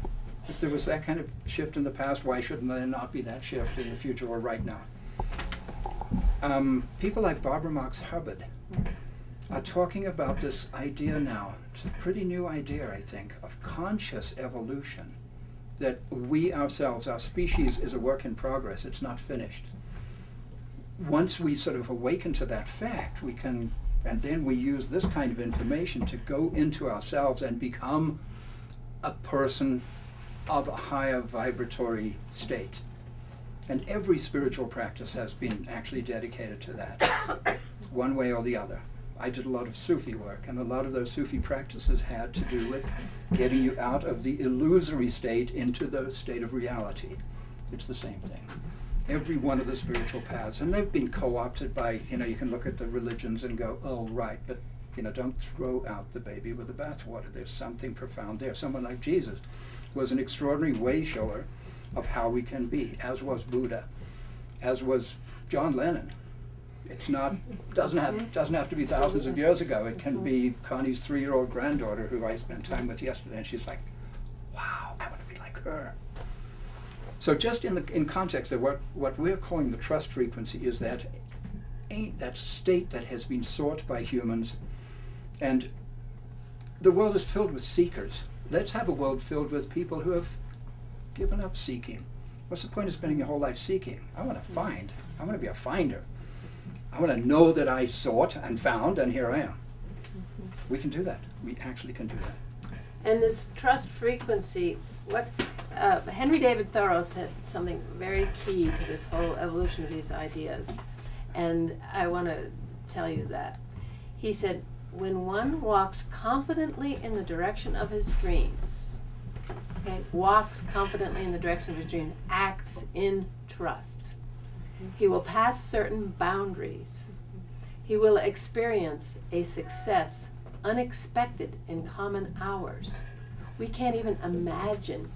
If there was that kind of shift in the past, why shouldn't there not be that shift in the future or right now? People like Barbara Marx Hubbard are talking about this idea now. It's a pretty new idea, I think, of conscious evolution. That we ourselves, our species, is a work in progress. It's not finished. Once we sort of awaken to that fact, we can, and then we use this kind of information to go into ourselves and become a person of a higher vibratory state. And every spiritual practice has been actually dedicated to that, one way or the other. I did a lot of Sufi work, and a lot of those Sufi practices had to do with getting you out of the illusory state into the state of reality. It's the same thing. Every one of the spiritual paths, and they've been co-opted by, you know, you can look at the religions and go, oh, right, but, you know, don't throw out the baby with the bathwater. There's something profound there. Someone like Jesus was an extraordinary way shower of how we can be, as was Buddha, as was John Lennon. It's not, doesn't have to be thousands of years ago. It can be Connie's 3-year-old granddaughter who I spent time with yesterday, and she's like, wow, I want to be like her. So just in context of what we're calling the trust frequency is that state that has been sought by humans, and the world is filled with seekers. Let's have a world filled with people who have given up seeking. What's the point of spending your whole life seeking? I want to find. I want to be a finder. I want to know that I sought and found, and here I am. We can do that. We actually can do that. And this trust frequency, what Henry David Thoreau said something very key to this whole evolution of these ideas, and I want to tell you that. He said, when one walks confidently in the direction of his dreams, okay, walks confidently in the direction of his dreams, acts in trust, he will pass certain boundaries. He will experience a success unexpected in common hours. We can't even imagine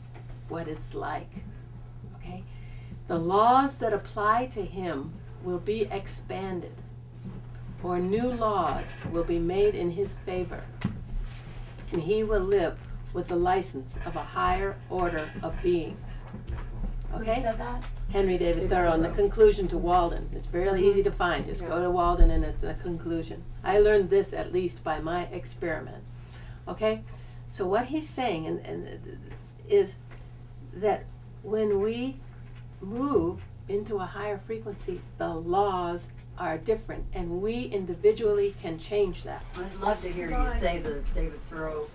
what it's like, okay? The laws that apply to him will be expanded, or new laws will be made in his favor, and he will live with the license of a higher order of beings. Okay? Who said that? Henry David Thoreau, in the conclusion to Walden. It's fairly easy to find. Just go to Walden and it's a conclusion. I learned this at least by my experiment. Okay? So what he's saying is that when we move into a higher frequency, the laws are different, and we individually can change that. I'd love to hear you say the David Thoreau.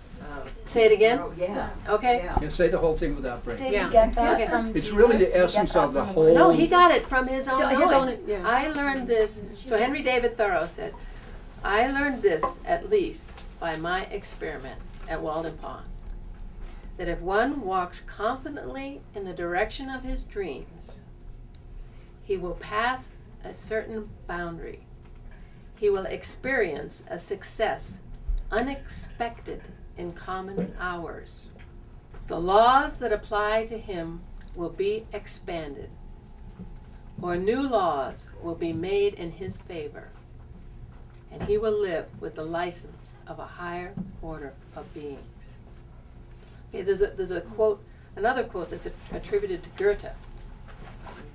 Say it again? Thoreau, yeah. Okay? Yeah. Yeah, say the whole thing without break. Did Yeah. he get that Okay. from It's Jesus? really the Did he get essence that of the from whole- No, he got it from his own His knowing. own, yeah. I learned this, so Henry David Thoreau said, I learned this at least by my experiment at Walden Pond, that if one walks confidently in the direction of his dreams, he will pass a certain boundary. He will experience a success unexpected in common hours. The laws that apply to him will be expanded, or new laws will be made in his favor, and he will live with the license of a higher order of beings. Okay, there's a quote, another quote that's attributed to Goethe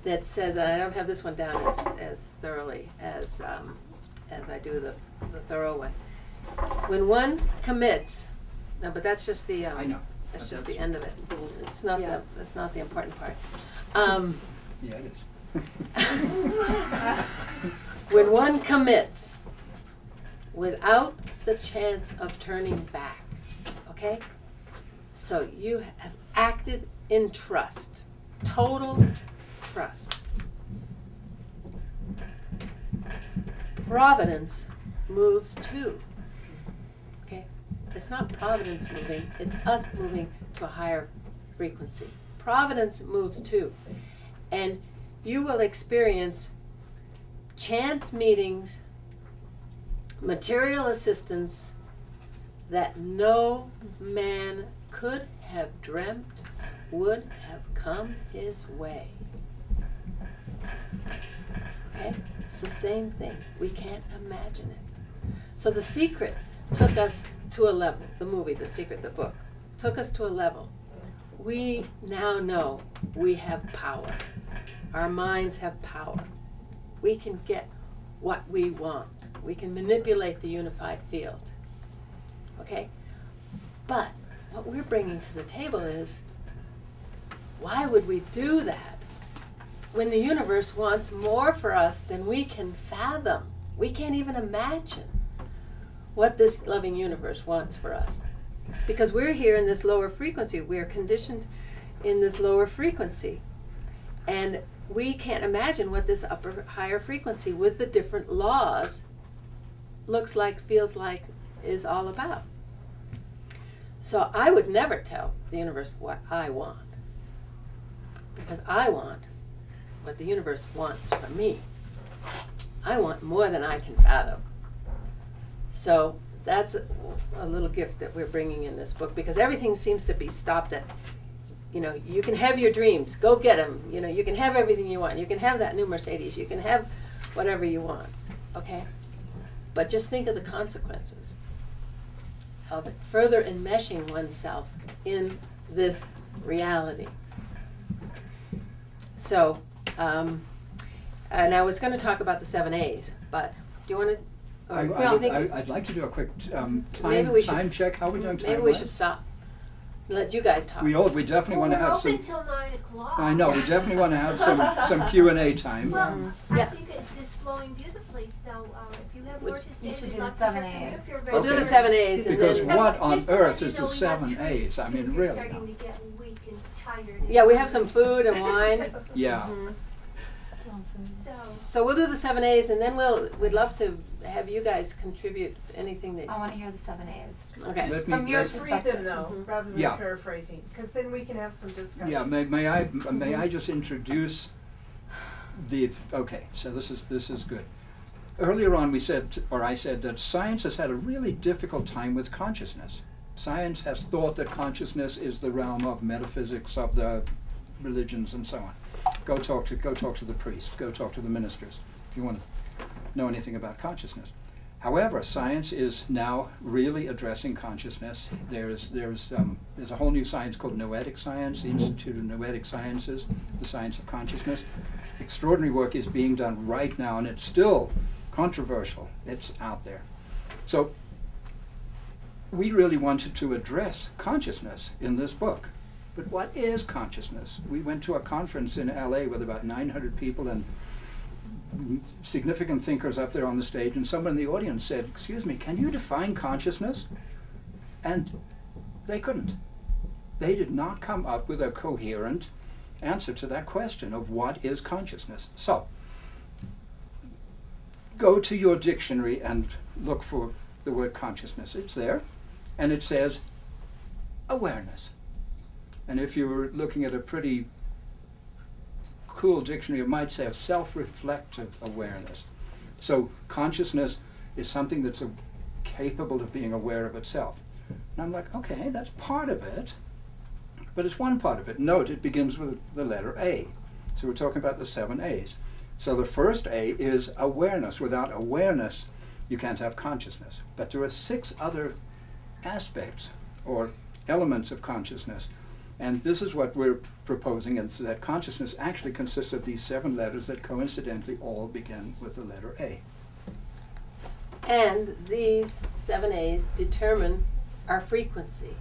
that says, and I don't have this one down as thoroughly as I do the thorough one. When one commits, no, but that's just the I know. that's But just that's- the end of it. It's not Yeah. that's not the important part. Yeah, it is. When one commits without the chance of turning back, okay? So you have acted in trust, total trust. Providence moves too, okay? It's not Providence moving, it's us moving to a higher frequency. Providence moves too, and you will experience chance meetings, material assistance that no man could have dreamt would have come his way. Okay? It's the same thing. We can't imagine it. So The Secret took us to a level, the movie, The Secret, the book, took us to a level. We now know we have power. Our minds have power. We can get what we want. We can manipulate the unified field. Okay? But what we're bringing to the table is, why would we do that when the universe wants more for us than we can fathom? We can't even imagine what this loving universe wants for us. Because we're here in this lower frequency. We're conditioned in this lower frequency. And we can't imagine what this higher frequency with the different laws looks like, feels like, is all about. So I would never tell the universe what I want, because I want what the universe wants from me. I want more than I can fathom. So that's a little gift that we're bringing in this book, because everything seems to be stopped at, you know, you can have your dreams, go get them. You know, you can have everything you want. You can have that new Mercedes. You can have whatever you want, okay? But just think of the consequences of it, further enmeshing oneself in this reality. So, and I was going to talk about the 7 A's, but do you want to? I'd like to do a quick Maybe we time should- check. How are we doing time? Maybe we should stop. Let you guys talk. We definitely want to have some. We're open till 9 o'clock. I know, we definitely want to have some Q&A time. Well, Yeah. I think it is flowing beautifully, so if you have more to say, you should we'd do love the to hear 7 from you A's. if you're We'll do the ready. 7 A's and Because then. what on Just to let earth you is know, the we got 7 treats, A's? I too, mean, if you're really. starting to get weak and tired. Yeah, we have some food and wine. Yeah. So we'll do the 7 A's, and then we'd love to have you guys contribute anything that. I want to hear the 7 A's. Okay. Let From me- your let- Just read them perspective. though, rather than Yeah. paraphrasing, because then we can have some discussion. Yeah, may I just introduce the, okay, so this is good. Earlier on I said that science has had a really difficult time with consciousness. Science has thought that consciousness is the realm of metaphysics, of the religions and so on. Go talk to the priests, go talk to the ministers if you want to know anything about consciousness. However, science is now really addressing consciousness. There's a whole new science called Noetic Science, the Institute of Noetic Sciences, the science of consciousness. Extraordinary work is being done right now, and it's still controversial. It's out there. So we really wanted to address consciousness in this book. But what is consciousness? We went to a conference in LA with about 900 people and significant thinkers up there on the stage, and someone in the audience said, "Excuse me, can you define consciousness?" And they couldn't. They did not come up with a coherent answer to that question of what is consciousness. So, go to your dictionary and look for the word consciousness. It's there, and it says awareness. And if you were looking at a pretty cool dictionary, it might say self-reflective awareness. So consciousness is something that's capable of being aware of itself. And I'm like, okay, that's part of it, but it's one part of it. Note, it begins with the letter A. So we're talking about the 7 A's. So the first A is awareness. Without awareness, you can't have consciousness. But there are 6 other aspects or elements of consciousness. And this is what we're proposing, and so that consciousness actually consists of these 7 letters that coincidentally all begin with the letter A. And these 7 A's determine our frequency,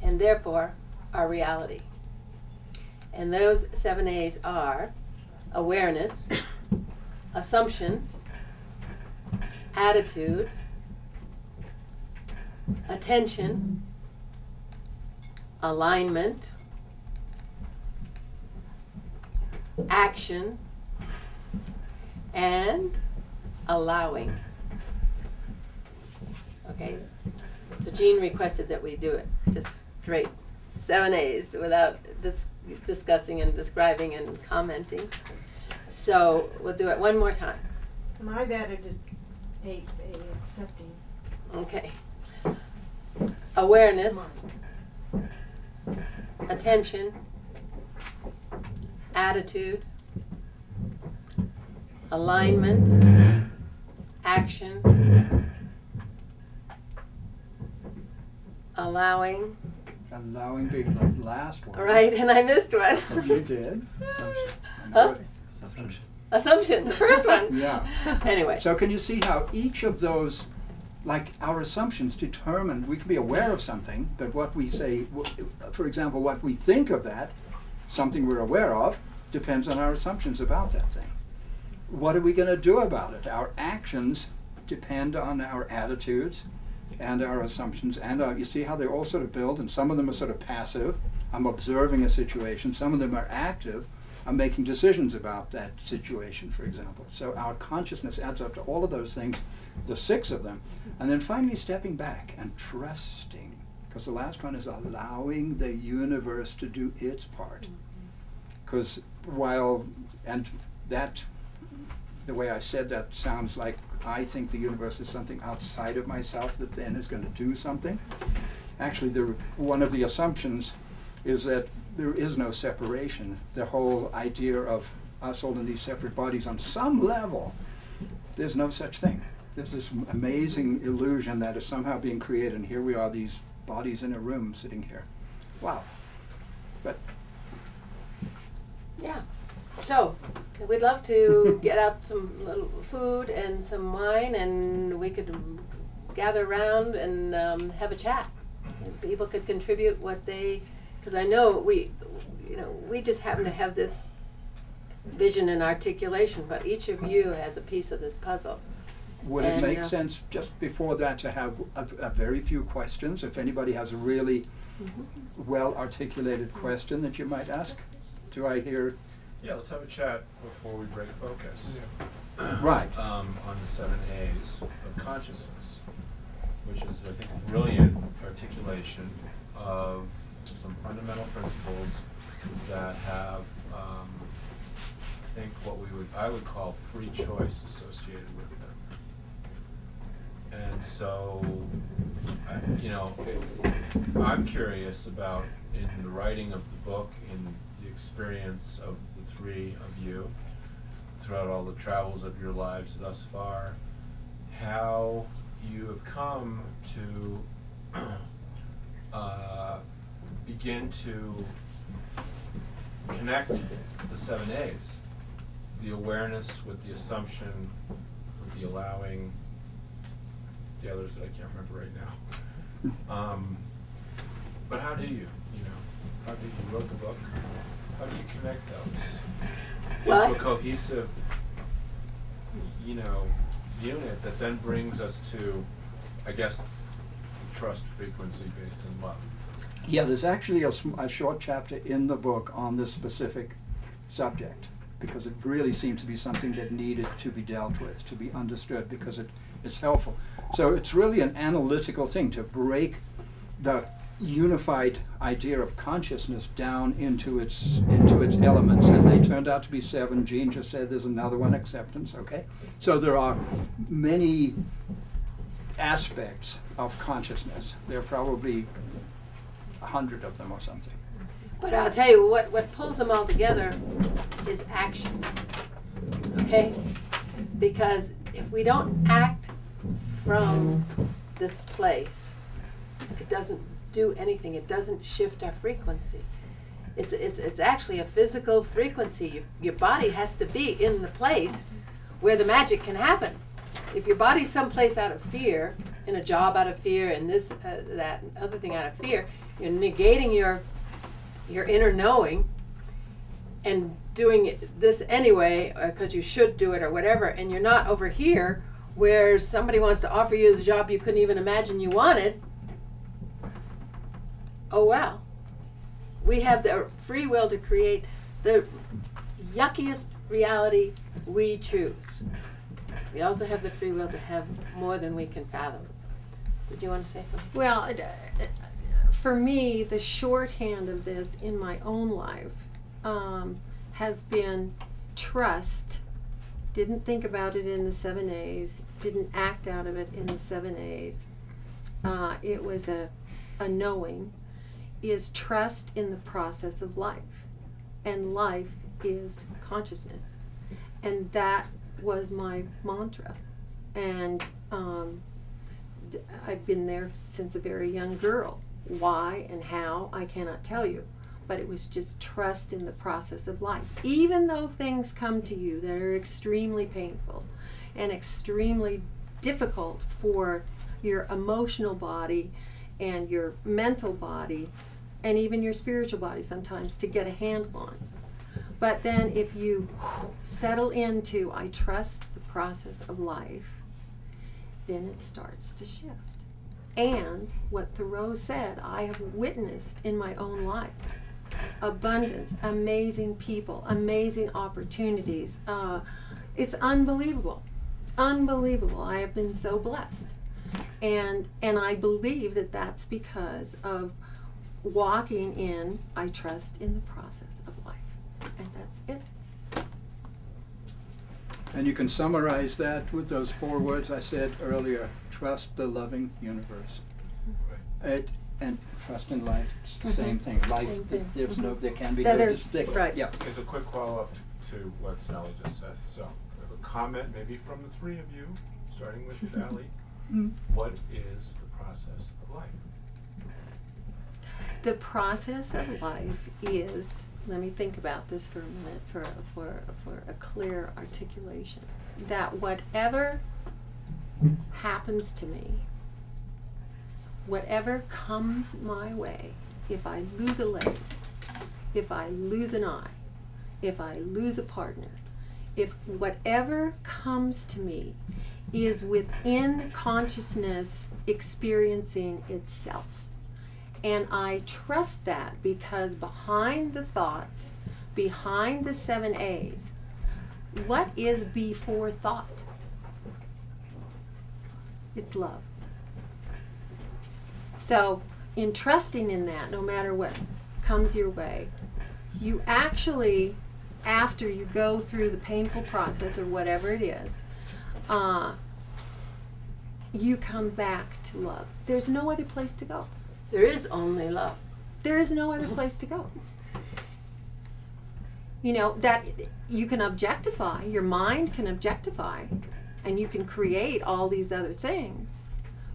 and therefore our reality. And those 7 A's are awareness, assumption, attitude, attention, alignment, action, and allowing. Okay, so Jean requested that we do it just straight, 7 A's without discussing and describing and commenting. So we'll do it one more time. And I've added a accepting. Okay. Awareness, attention, attitude, alignment, action, allowing. Allowing being the last one. All right, and I missed one. You did. Huh? Assumption. Assumption, the first one. Yeah. Anyway. So can you see how each of those, like our assumptions determine, we can be aware of something, but what we say, for example, what we think of that, something we're aware of, depends on our assumptions about that thing. What are we going to do about it? Our actions depend on our attitudes and our assumptions, and you see how they all sort of build, and some of them are sort of passive. I'm observing a situation. Some of them are active. I'm making decisions about that situation, for example. So our consciousness adds up to all of those things, the 6 of them, and then finally stepping back and trusting, because the last one is allowing the universe to do its part. Because while, and that, the way I said that sounds like I think the universe is something outside of myself that then is going to do something. Actually, one of the assumptions is that there is no separation. The whole idea of us all in these separate bodies, on some level, there's no such thing. There's this amazing illusion that is somehow being created, and here we are, these bodies in a room sitting here. Wow. But Yeah. So, we'd love to get out some little food and some wine, and we could gather around and have a chat. And people could contribute what they, because I know we just happen to have this vision and articulation, but each of you has a piece of this puzzle. would it make sense just before that to have a very few questions? If anybody has a really well-articulated question that you might ask? Do I hear? Yeah, let's have a chat before we break focus. Right. On the 7 A's of consciousness, which is, I think, a brilliant articulation of some fundamental principles that have, I think, what I would call free choice associated with them. And so, I'm curious about, in the writing of the book, in the experience of the 3 of you, throughout all the travels of your lives thus far, how you have come to begin to connect the 7 A's, the awareness with the assumption, with the allowing, the others that I can't remember right now. But how do you, how do you wrote the book? How do you connect those into a cohesive, unit that then brings us to, I guess, trust frequency based in love? Yeah, there's actually a short chapter in the book on this specific subject, because it really seemed to be something that needed to be dealt with, to be understood, because it's helpful. So it's really an analytical thing to break the unified idea of consciousness down into its elements, and they turned out to be 7. Jean just said there's another one, acceptance. Okay, so there are many aspects of consciousness. There are probably 100 of them or something. But I'll tell you what pulls them all together is action. Okay? Because if we don't act from this place, it doesn't do anything. It doesn't shift our frequency. It's actually a physical frequency. Your body has to be in the place where the magic can happen. If your body's someplace out of fear, in a job out of fear, and this, that, and other thing out of fear, you're negating your inner knowing and doing this anyway, because you should do it or whatever, and you're not over here where somebody wants to offer you the job you couldn't even imagine you wanted. Oh well. We have the free will to create the yuckiest reality we choose. We also have the free will to have more than we can fathom. Did you want to say something? Well, for me, the shorthand of this in my own life has been trust. Didn't think about it in the 7 A's, didn't act out of it in the 7 A's. It was a knowing, is trust in the process of life. And life is consciousness. And that was my mantra. And I've been there since a very young girl. Why and how, I cannot tell you. But it was just trust in the process of life. Even though things come to you that are extremely painful and extremely difficult for your emotional body and your mental body and even your spiritual body sometimes to get a handle on. But then if you settle into, I trust the process of life, then it starts to shift. And what Thoreau said, I have witnessed in my own life. Abundance, amazing people, amazing opportunities. It's unbelievable. Unbelievable. I have been so blessed. And I believe that that's because of walking in, I trust in the process of life. And that's it. And you can summarize that with those 4 words I said earlier: trust the loving universe. And trust in life, it's the same thing. Life, Same thing. there's no, there can be That no there's- distinct. right. Yeah. As a quick follow-up to what Sally just said. So, we have a comment maybe from the 3 of you, starting with Sally. What is the process of life? The process of life is, let me think about this for a minute for a clear articulation, that whatever happens to me, whatever comes my way, if I lose a leg, if I lose an eye, if I lose a partner, if whatever comes to me is within consciousness experiencing itself. And I trust that because behind the thoughts, behind the 7 A's, what is before thought? It's love. So in trusting in that, no matter what comes your way, you actually, after you go through the painful process or whatever it is, you come back to love. There's no other place to go. There is only love. There is no other place to go. You know, that you can objectify, your mind can objectify, and you can create all these other things,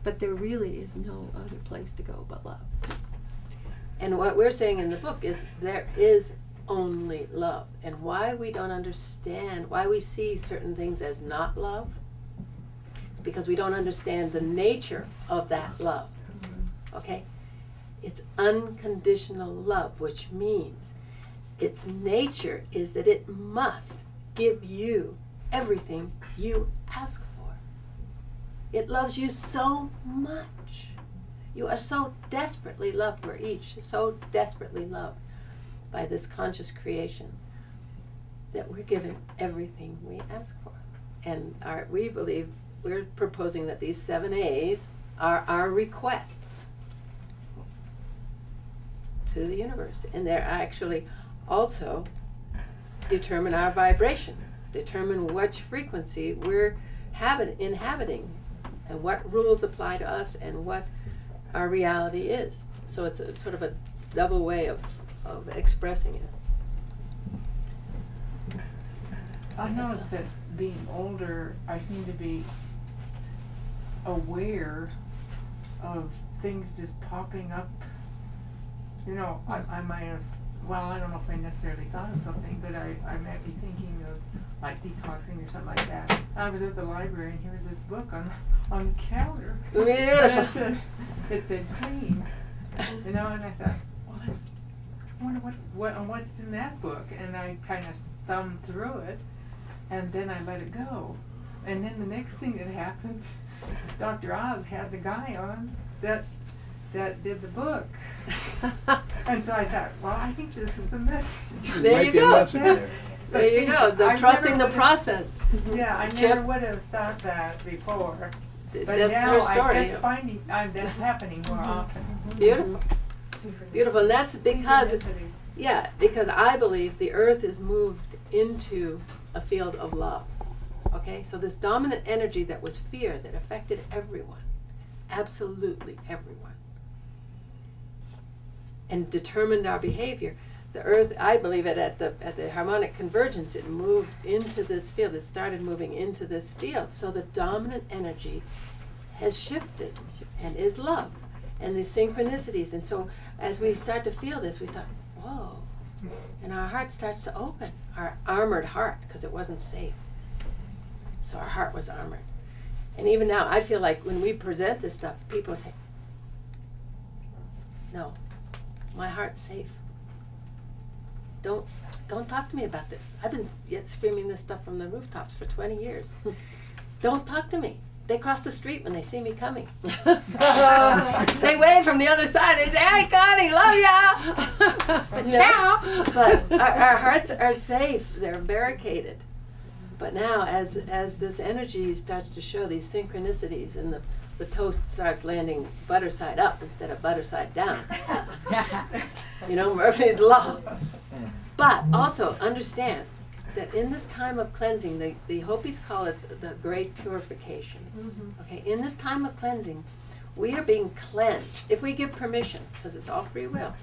but there really is no other place to go but love. And what we're saying in the book is there is only love. And why we don't understand, why we see certain things as not love, it's because we don't understand the nature of that love. Okay? It's unconditional love, which means its nature is that it must give you everything you ask for. It loves you so much. You are so desperately loved. We're each so desperately loved by this conscious creation that we're given everything we ask for. And we believe, we're proposing that these 7 A's are our requests to the universe. And they're actually also determine our vibration, determine which frequency we're inhabiting and what rules apply to us and what our reality is. So it's a, sort of a double way of expressing it. I noticed that being older, I seem to be aware of things just popping up. You know, I might have, well, I don't know if I necessarily thought of something, but I might be thinking of like detoxing or something like that. I was at the library and here was this book on the counter. Beautiful. It said clean, you know, and I thought, well, I wonder what's in that book, and I kind of thumbed through it, and then I let it go, and then the next thing that happened, Dr. Oz had the guy on that did the book, and so I thought, well, I think this is a message. There you go. There you go. The I trusting the never process. Yeah, I Chip. never would have thought that before. But That's now your story. that's happening more often. Beautiful. Beautiful. And that's because, Synchronicity. yeah, because I believe the earth is moved into a field of love. Okay? So this dominant energy that was fear that affected everyone, absolutely everyone, and determined our behavior. The earth, I believe it at the harmonic convergence, it moved into this field. It started moving into this field. So the dominant energy has shifted and is love and these synchronicities. And so as we start to feel this, we start, whoa. And our heart starts to open, our armored heart, because it wasn't safe. So our heart was armored. And even now, I feel like when we present this stuff, people say, no, my heart's safe. Don't talk to me about this. I've been screaming this stuff from the rooftops for 20 years. Don't talk to me. They cross the street when they see me coming. They wave from the other side. They say, "Hey, Connie, love ya." Ciao. But our hearts are safe. They're barricaded. But now, as this energy starts to show these synchronicities, and the toast starts landing butter side up instead of butter side down. You know, Murphy's Law. But also understand that in this time of cleansing, the Hopis call it the great purification. Okay, in this time of cleansing, we are being cleansed if we give permission, because it's all free will.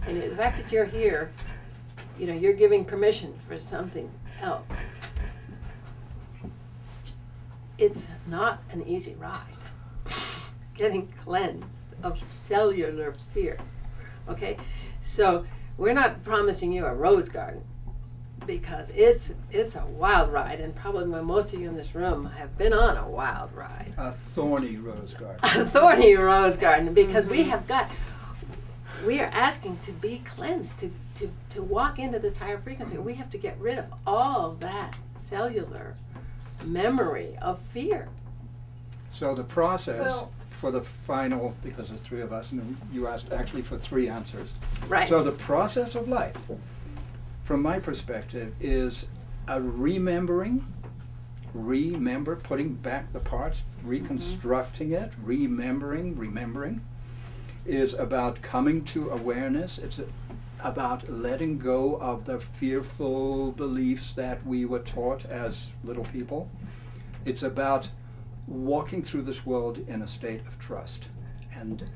And the fact that you're here, you know, you're giving permission for something else. It's not an easy ride. Getting cleansed of cellular fear. Okay, so we're not promising you a rose garden, because it's a wild ride, and probably most of you in this room have been on a wild ride. A thorny rose garden. A thorny rose garden, because we are asking to be cleansed, to walk into this higher frequency. We have to get rid of all that cellular memory of fear. So the process for the final, because there's three of us, and you asked actually for three answers. Right. So the process of life, from my perspective, is a remembering, putting back the parts, reconstructing it, remembering, is about coming to awareness. It's about letting go of the fearful beliefs that we were taught as little people. It's about walking through this world in a state of trust. And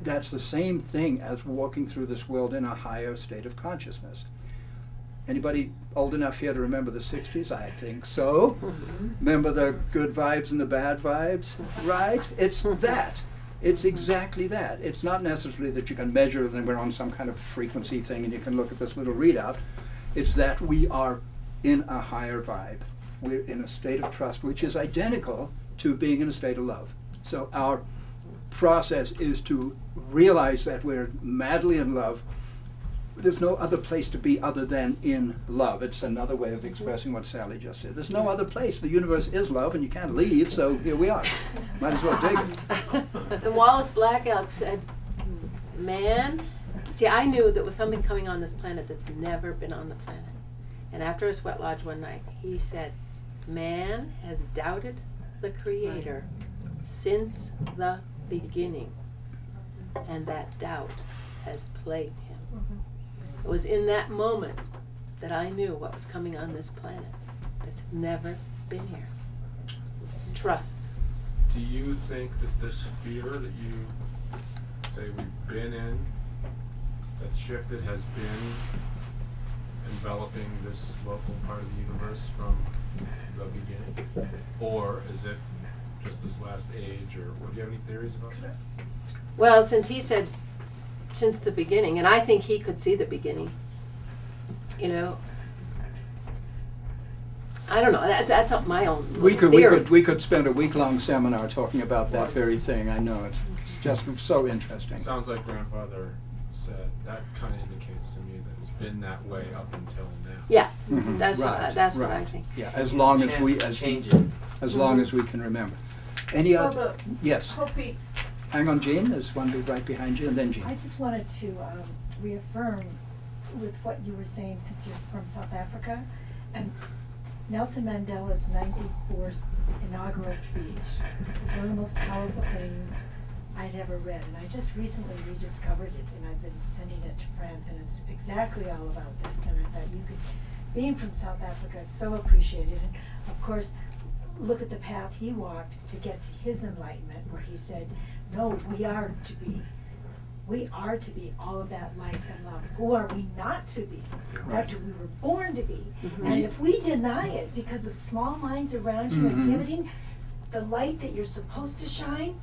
that's the same thing as walking through this world in a higher state of consciousness. Anybody old enough here to remember the 60s? I think so. Remember the good vibes and the bad vibes, right? It's that. It's exactly that. It's not necessarily that you can measure and we're on some kind of frequency thing and you can look at this little readout. It's that we are in a higher vibe. We're in a state of trust, which is identical to being in a state of love. So our process is to realize that we're madly in love. There's no other place to be other than in love. It's another way of expressing what Sally just said. There's no other place. The universe is love and you can't leave, so here we are. Might as well take it. And Wallace Black Elk said, man, see, I knew there was something coming on this planet that's never been on the planet. And after a sweat lodge one night, he said, man has doubted the Creator since the beginning, and that doubt has plagued him. It was in that moment that I knew what was coming on this planet that's never been here. Trust. Do you think that this fear that you say we've been in, that shifted, has been enveloping this local part of the universe from the beginning? Or is it just this last age, or do you have any theories about that? Well, since he said since the beginning, and I think he could see the beginning, you know, I don't know, that's my own theory. We could spend a week-long seminar talking about that very thing. I know, it's just so interesting. Sounds like Grandfather said, that kind of indicates to me that it's been that way up until now. Yeah, Mhm. that's Right, what I right. think. Yeah, as long as we, change it. as long as we can remember. Any Well, other? Yes. Hopi, Hang on, Jean. There's one right behind you, and then Jean. I just wanted to reaffirm with what you were saying, since you're from South Africa, and Nelson Mandela's 94th inaugural speech was one of the most powerful things I'd ever read, and I just recently rediscovered it, and I've been sending it to friends, and it's exactly all about this, and I thought you could, being from South Africa, so appreciated, and of course, look at the path he walked to get to his enlightenment, where he said, no, we are to be all of that light and love. Who are we not to be? That's what we were born to be. And if we deny it because of small minds around you inhibiting the light that you're supposed to shine,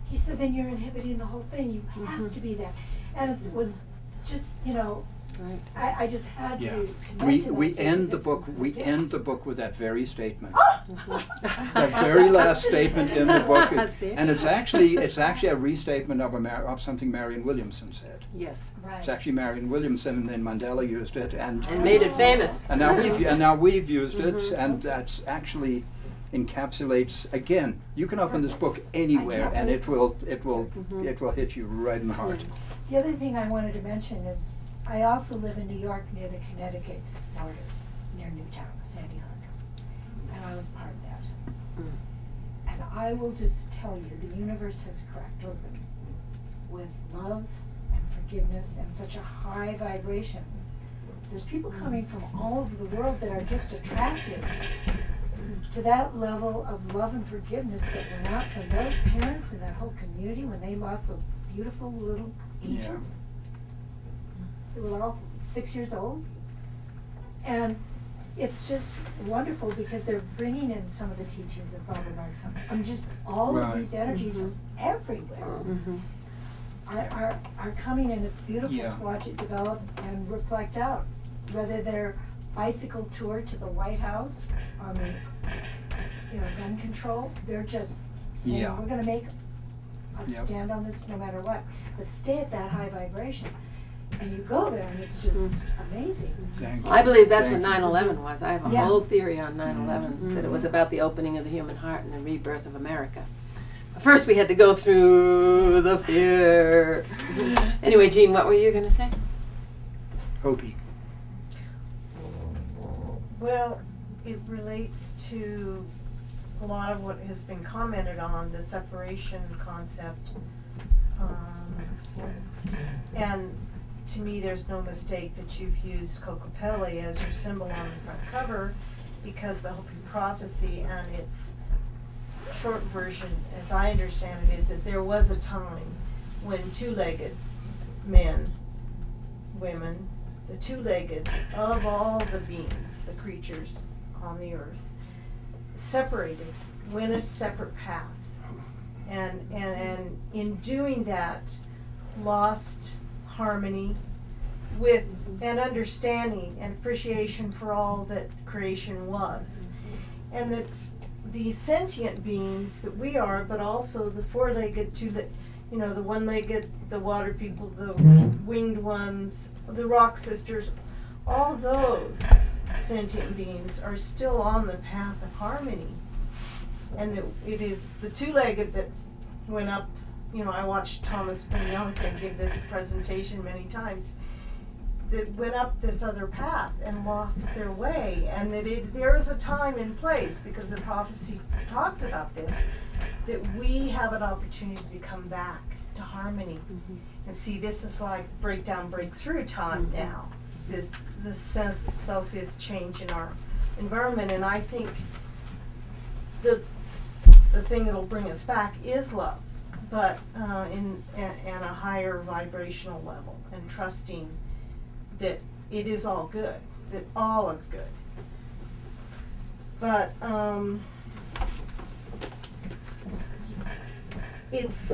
he said, then you're inhibiting the whole thing. You have to be that. And it was just, you know, Right. I just had Yeah. to mention We that end the because book. it's- We end the book with that very statement. That very last statement in the book, See? and it's actually a restatement of something Marion Williamson said. Yes. Right. It's actually Marion Williamson, and then Mandela used it, and Made it famous. now we've used it, and that's actually encapsulates again. You can open this book anywhere, and it will hit you right in the heart. The other thing I wanted to mention is I also live in New York near the Connecticut border, near Newtown, Sandy Hook, and I was part of that. And I will just tell you, the universe has cracked open with love and forgiveness and such a high vibration. There's people coming from all over the world that are just attracted to that level of love and forgiveness that went out from those parents and that whole community when they lost those beautiful little angels. They were all 6 years old. And it's just wonderful because they're bringing in some of the teachings of Barbara Marx. I'm just, all of these energies from everywhere are coming, and it's beautiful to watch it develop and reflect out. Whether they're bicycle tour to the White House on the gun control, they're just saying, we're going to make a stand on this no matter what. But stay at that high vibration. And you go there, and it's just amazing. Thank you. I believe that's Thank what you. 9/11 was. I have a Yeah. whole theory on 9/11, that it was about the opening of the human heart and the rebirth of America. First we had to go through the fear. Anyway, Jean, what were you going to say? Hopi. well, it relates to a lot of what has been commented on, the separation concept. And to me, there's no mistake that you've used Kokopelli as your symbol on the front cover, because the Hopi prophecy and its short version, as I understand it, is that there was a time when two-legged men, women, the two-legged of all the beings, the creatures on the earth, separated, went a separate path. And in doing that, lost harmony with an understanding and appreciation for all that creation was. And that these sentient beings that we are, but also the four-legged, the one-legged, the water people, the winged ones, the rock sisters, all those sentient beings are still on the path of harmony. And that it is the two-legged that went up. I watched Thomas Benyonica give this presentation many times, that went up this other path and lost their way, and that there is a time and place, because the prophecy talks about this, that we have an opportunity to come back to harmony. And see, this is like breakdown, breakthrough time now, this Celsius change in our environment. And I think the the thing that'll bring us back is love, but in a higher vibrational level, and trusting that it is all good, that all is good. But it's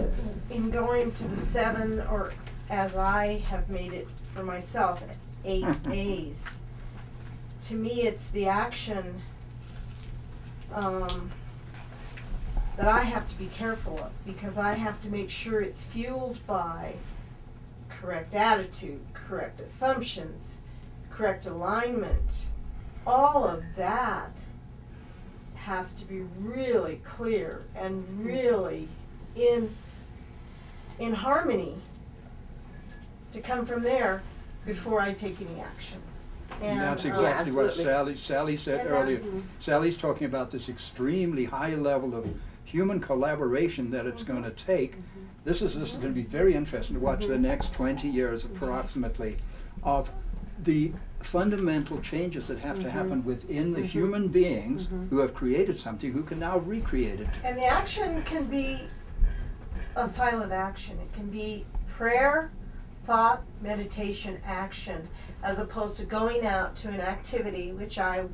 in going to the 7, or as I have made it for myself, 8 A's. To me, it's the action that I have to be careful of, because I have to make sure it's fueled by correct attitude, correct assumptions, correct alignment. All of that has to be really clear and really in harmony to come from there before I take any action. And that's exactly what absolutely. Sally said And earlier. that's- Sally's talking about this extremely high level of human collaboration that it's going to take. This is going to be very interesting to watch the next 20 years approximately of the fundamental changes that have to happen within the human beings who have created something, who can now recreate it. And the action can be a silent action. It can be prayer, thought, meditation, action, as opposed to going out to an activity, which I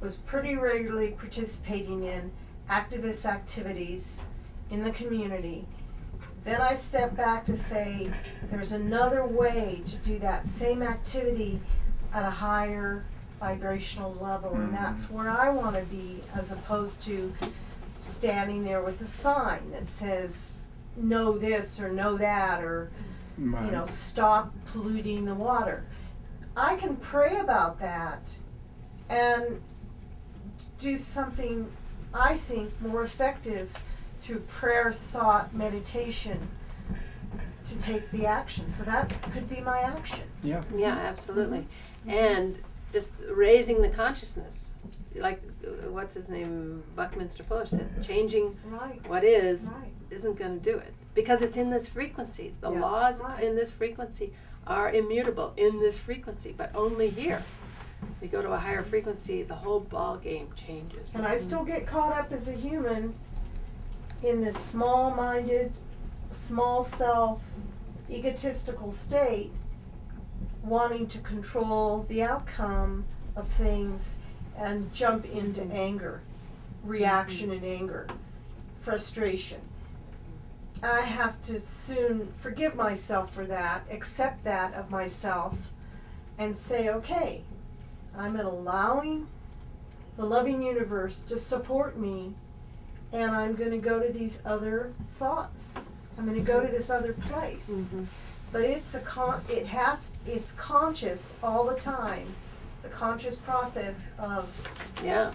was pretty regularly participating in, activist activities in the community. Then I step back to say, there's another way to do that same activity at a higher vibrational level, and that's where I want to be, as opposed to standing there with a sign that says, know this or know that, or you know, stop polluting the water. I can pray about that and do something, I think, more effective through prayer, thought, meditation to take the action. So that could be my action. Yeah. Yeah, absolutely. And just raising the consciousness, like what's his name, Buckminster Fuller said, changing Right. what is Right. isn't going to do it, because it's in this frequency. The Yeah. laws Right. in this frequency are immutable in this frequency, but only here. We go to a higher frequency, the whole ball game changes. And I still get caught up as a human in this small-minded, small self, egotistical state, wanting to control the outcome of things and jump into anger, reaction and anger, frustration. I have to soon forgive myself for that, accept that of myself, and say, okay, I'm allowing the loving universe to support me, and I'm going to go to these other thoughts. I'm going to go to this other place. But it's it's conscious all the time. It's a conscious process of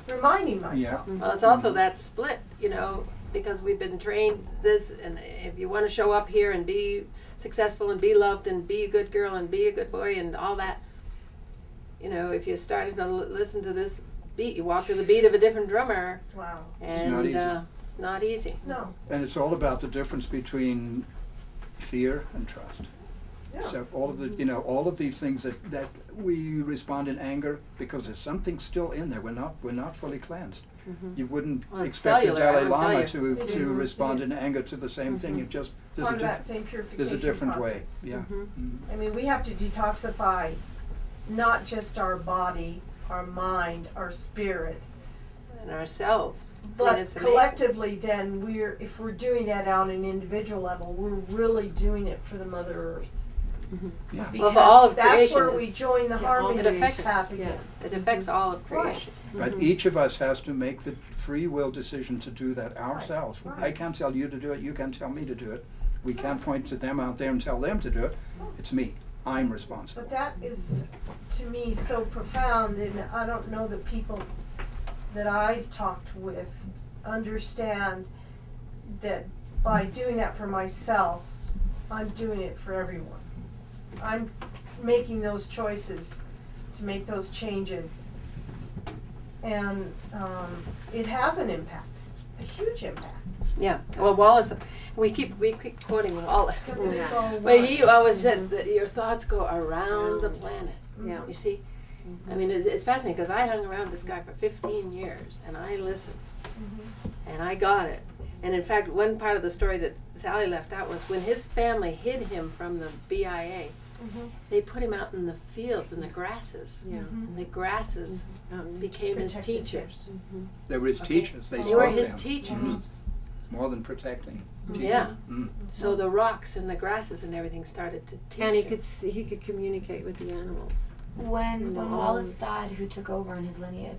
reminding myself. Well, it's also that split, you know, because we've been trained this, and if you want to show up here and be successful and be loved and be a good girl and be a good boy and all that, you know, if you started to listen to this beat, you walk to the beat of a different drummer. Wow. And not easy. it's not easy. No. And it's all about the difference between fear and trust. Yeah. So all of the, you know, all of these things that we respond in anger because there's something still in there. We're not fully cleansed. You wouldn't Well, it's expect cellular, the I Dalai will tell Lama you. to It is, respond it in is. anger to the same thing. It just Part of that same purification there's a different process. way. Yeah. I mean, we have to detoxify not just our body, our mind, our spirit, And ourselves. but it's amazing. collectively then if we're doing that on an individual level, we're really doing it for the Mother Earth. Yeah. Because Well, for all of that's creation where is- we join the harmony It affects, path again. it affects all of creation. But each of us has to make the free will decision to do that ourselves. Right. I can't tell you to do it. You can't tell me to do it. We can't point to them out there and tell them to do it. It's me. I'm responsible. But that is, to me, so profound, and I don't know that people that I've talked with understand that by doing that for myself, I'm doing it for everyone. I'm making those choices to make those changes, and it has an impact, a huge impact. Yeah. Well, Wallace, we keep quoting Wallace. Because it is all But one. he always said that your thoughts go around the planet. Yeah. You see? I mean, it's fascinating because I hung around this guy for 15 years and I listened and I got it. And in fact, one part of the story that Sally left out was when his family hid him from the BIA, they put him out in the fields, in the grasses. Yeah. And the grasses became his Protected teachers. They were his Okay. teachers. They They were spoke his them. teachers. More than protecting. Teaching. Yeah. Mm. So the rocks and the grasses and everything started to teach And he him. could he could communicate with the animals. When No. Wallace died, who took over in his lineage?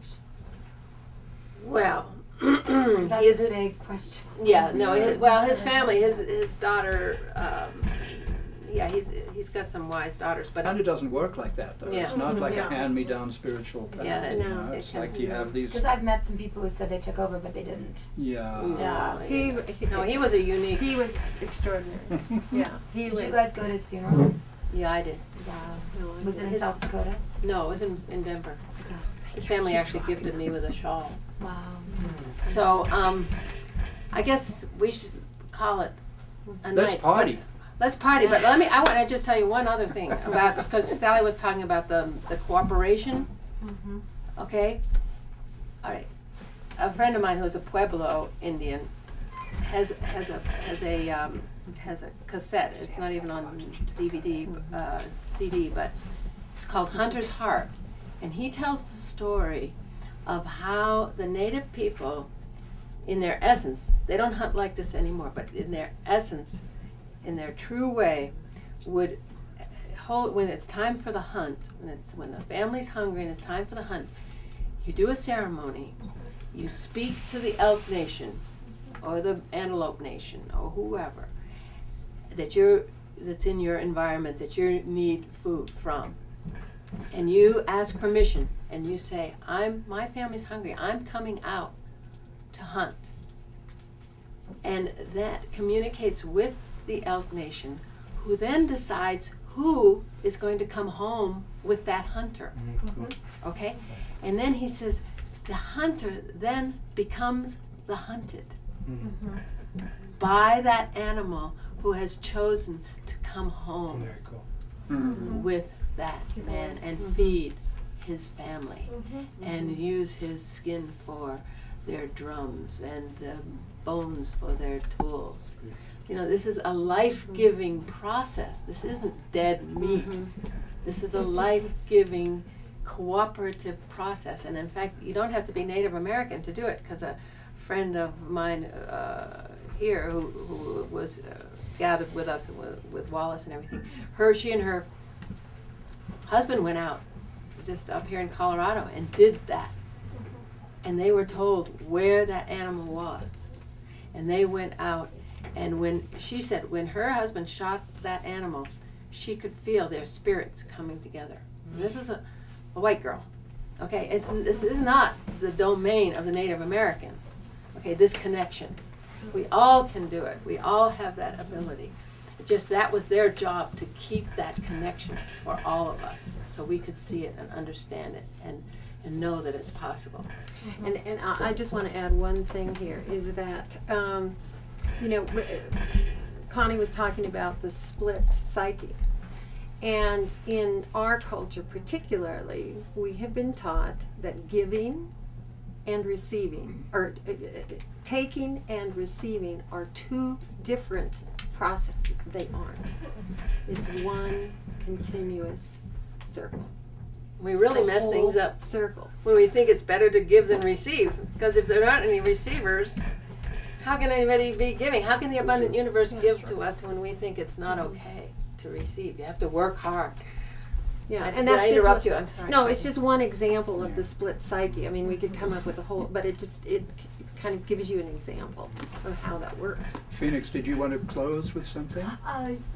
Well, 'Cause that's he's a big question. yeah, no, Yeah. his family, his daughter, yeah, he's got some wise daughters, but And it doesn't work like that, though. Yeah. It's not like Yeah. a hand-me-down spiritual path. Yeah, you no, know, it it's can- like you have these. Because I've met some people who said they took over, but they didn't. Yeah. no, He no, he was a unique. he was extraordinary. Yeah, he Did was. you guys go to his funeral? Yeah, I did. Wow. No, I Was it in His- South Dakota? No, it was in Denver. His family actually gifted me with a shawl. Wow. So, I guess we should call it a Let's night. party. But- Let's party, but I want to just tell you one other thing about, because Sally was talking about the cooperation. Okay? All right. A friend of mine who's a Pueblo Indian has a cassette. It's not even on DVD, CD, but it's called Hunter's Heart. And he tells the story of how the native people, in their essence, they don't hunt like this anymore, but in their essence, in their true way, would hold, when it's time for the hunt, when the family's hungry and it's time for the hunt, you do a ceremony, you speak to the elk nation, or the antelope nation, or whoever, that's in your environment, that you need food from. And you ask permission, and you say, my family's hungry, I'm coming out to hunt. And that communicates with the elk nation, who then decides who is going to come home with that hunter. Okay? And then he says, the hunter then becomes the hunted by that animal who has chosen to come home Very cool. with that man and feed his family and use his skin for their drums and the bones for their tools. You know, this is a life-giving process. This isn't dead meat. This is a life-giving cooperative process. And in fact, you don't have to be Native American to do it, because a friend of mine here who was gathered with us with Wallace and everything, she and her husband went out just up here in Colorado and did that. And they were told where that animal was. And they went out, and when she said when her husband shot that animal, she could feel their spirits coming together. And this is a white girl. Okay, this is not the domain of the Native Americans. Okay, this connection. We all can do it. We all have that ability. Just that was their job, to keep that connection for all of us, so we could see it and understand it and know that it's possible. And I just want to add one thing here, is that, you know, Connie was talking about the split psyche. And in our culture particularly, we have been taught that giving and receiving, or taking and receiving, are two different processes. They aren't. It's one continuous circle. We really mess things up Circle. when we think it's better to give than receive, because if there aren't any receivers, how can anybody be giving? How can the abundant universe give to us when we think it's not okay to receive? You have to work hard. Yeah, Did I interrupt you? I'm sorry. No, it's just one example of the split psyche. I mean, we could come up with a whole, but it kind of gives you an example of how that works. Phoenix, did you want to close with something?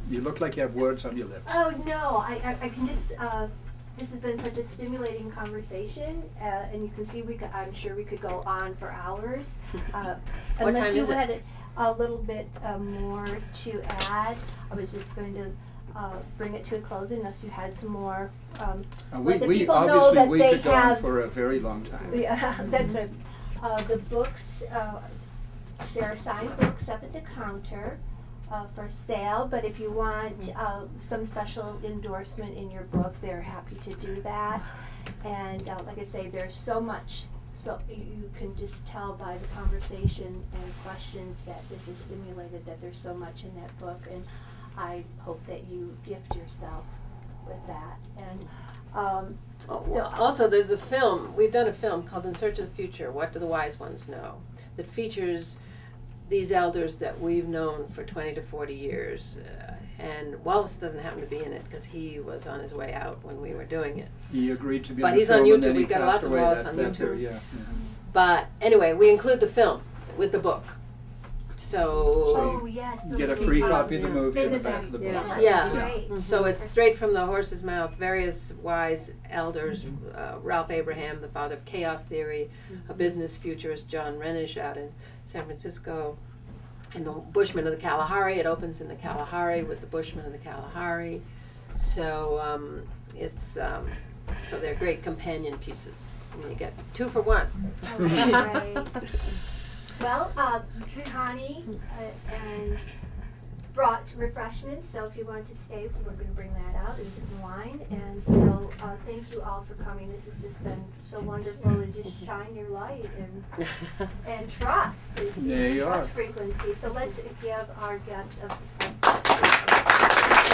You look like you have words on your lips. Oh no, I can just. This has been such a stimulating conversation, and you can see I'm sure we could go on for hours. What Unless time you is it? had a little bit more to add, I was just going to bring it to a close unless you had some more. Let the We people know obviously that we they could go on have. for a very long time. Yeah, that's right. The books, there are signed books up at the counter for sale, but if you want some special endorsement in your book, they're happy to do that. And like I say, there's so much So you can just tell by the conversation and questions that this is stimulated, that there's so much in that book, and I hope that you gift yourself with that. And Also, there's a film, we've done a film called In Search of the Future, What Do the Wise Ones Know? That features these elders that we've known for 20 to 40 years. And Wallace doesn't happen to be in it because he was on his way out when we were doing it. He agreed to be But on the he's on film, and YouTube. then he We've got passed lots of away Wallace that- on that YouTube. year, yeah. But anyway, we include the film with the book. So, oh yes, You get a free copy of the Yeah. movie and the Visit. back of the book. Yeah. so- Yeah. Great. so it's straight from the horse's mouth. Various wise elders, Ralph Abraham, the father of chaos theory, a business futurist, John Ranney out in San Francisco, and the Bushmen of the Kalahari. It opens in the Kalahari with the Bushmen of the Kalahari. So so they're great companion pieces. And you get 2 for 1. Oh, great. Well, Connie and brought refreshments, so if you want to stay, we're going to bring that out, and some wine. And so thank you all for coming. This has just been so wonderful to just shine your light and trust. There you Trust are. frequency. So let's give our guests a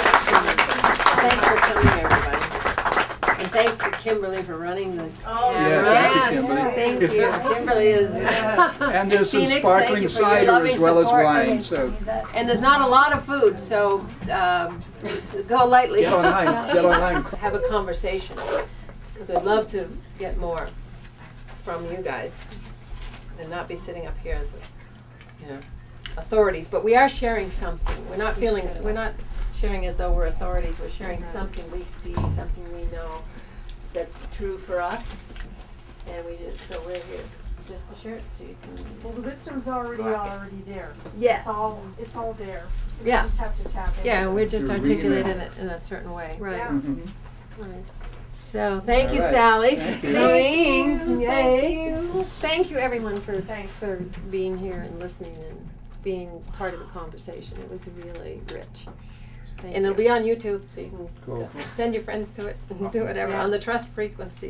Thanks for coming, everybody. And thank you, Kimberly, for running the Oh, camera. Yes, thank you, Kimberly. Thank you. Kimberly is. And there's some Phoenix, sparkling thank you for your cider loving as well as support. wine, so And there's not a lot of food, so go lightly. get online, get online. Have a conversation, because I'd love to get more from you guys, and not be sitting up here as, authorities. But we are sharing something. We're not sharing as though we're authorities. We're sharing something we see, something we know that's true for us, and so we're here just to share it so you can. Well, the wisdom's already there. Yeah. It's all there. We Yeah. just have to tap into Yeah, it. and we're just You're reading articulating it. it in a certain way. Right. Yeah. Mhm. Right. So thank All you, right. Sally, Thank for you. coming. Yay. Thank you, everyone, for Thanks. being here and listening and being part of the conversation. It was really rich. Thank And it'll you. be on YouTube, so you can Cool. send your friends to it and do whatever Yeah. on the trust frequency.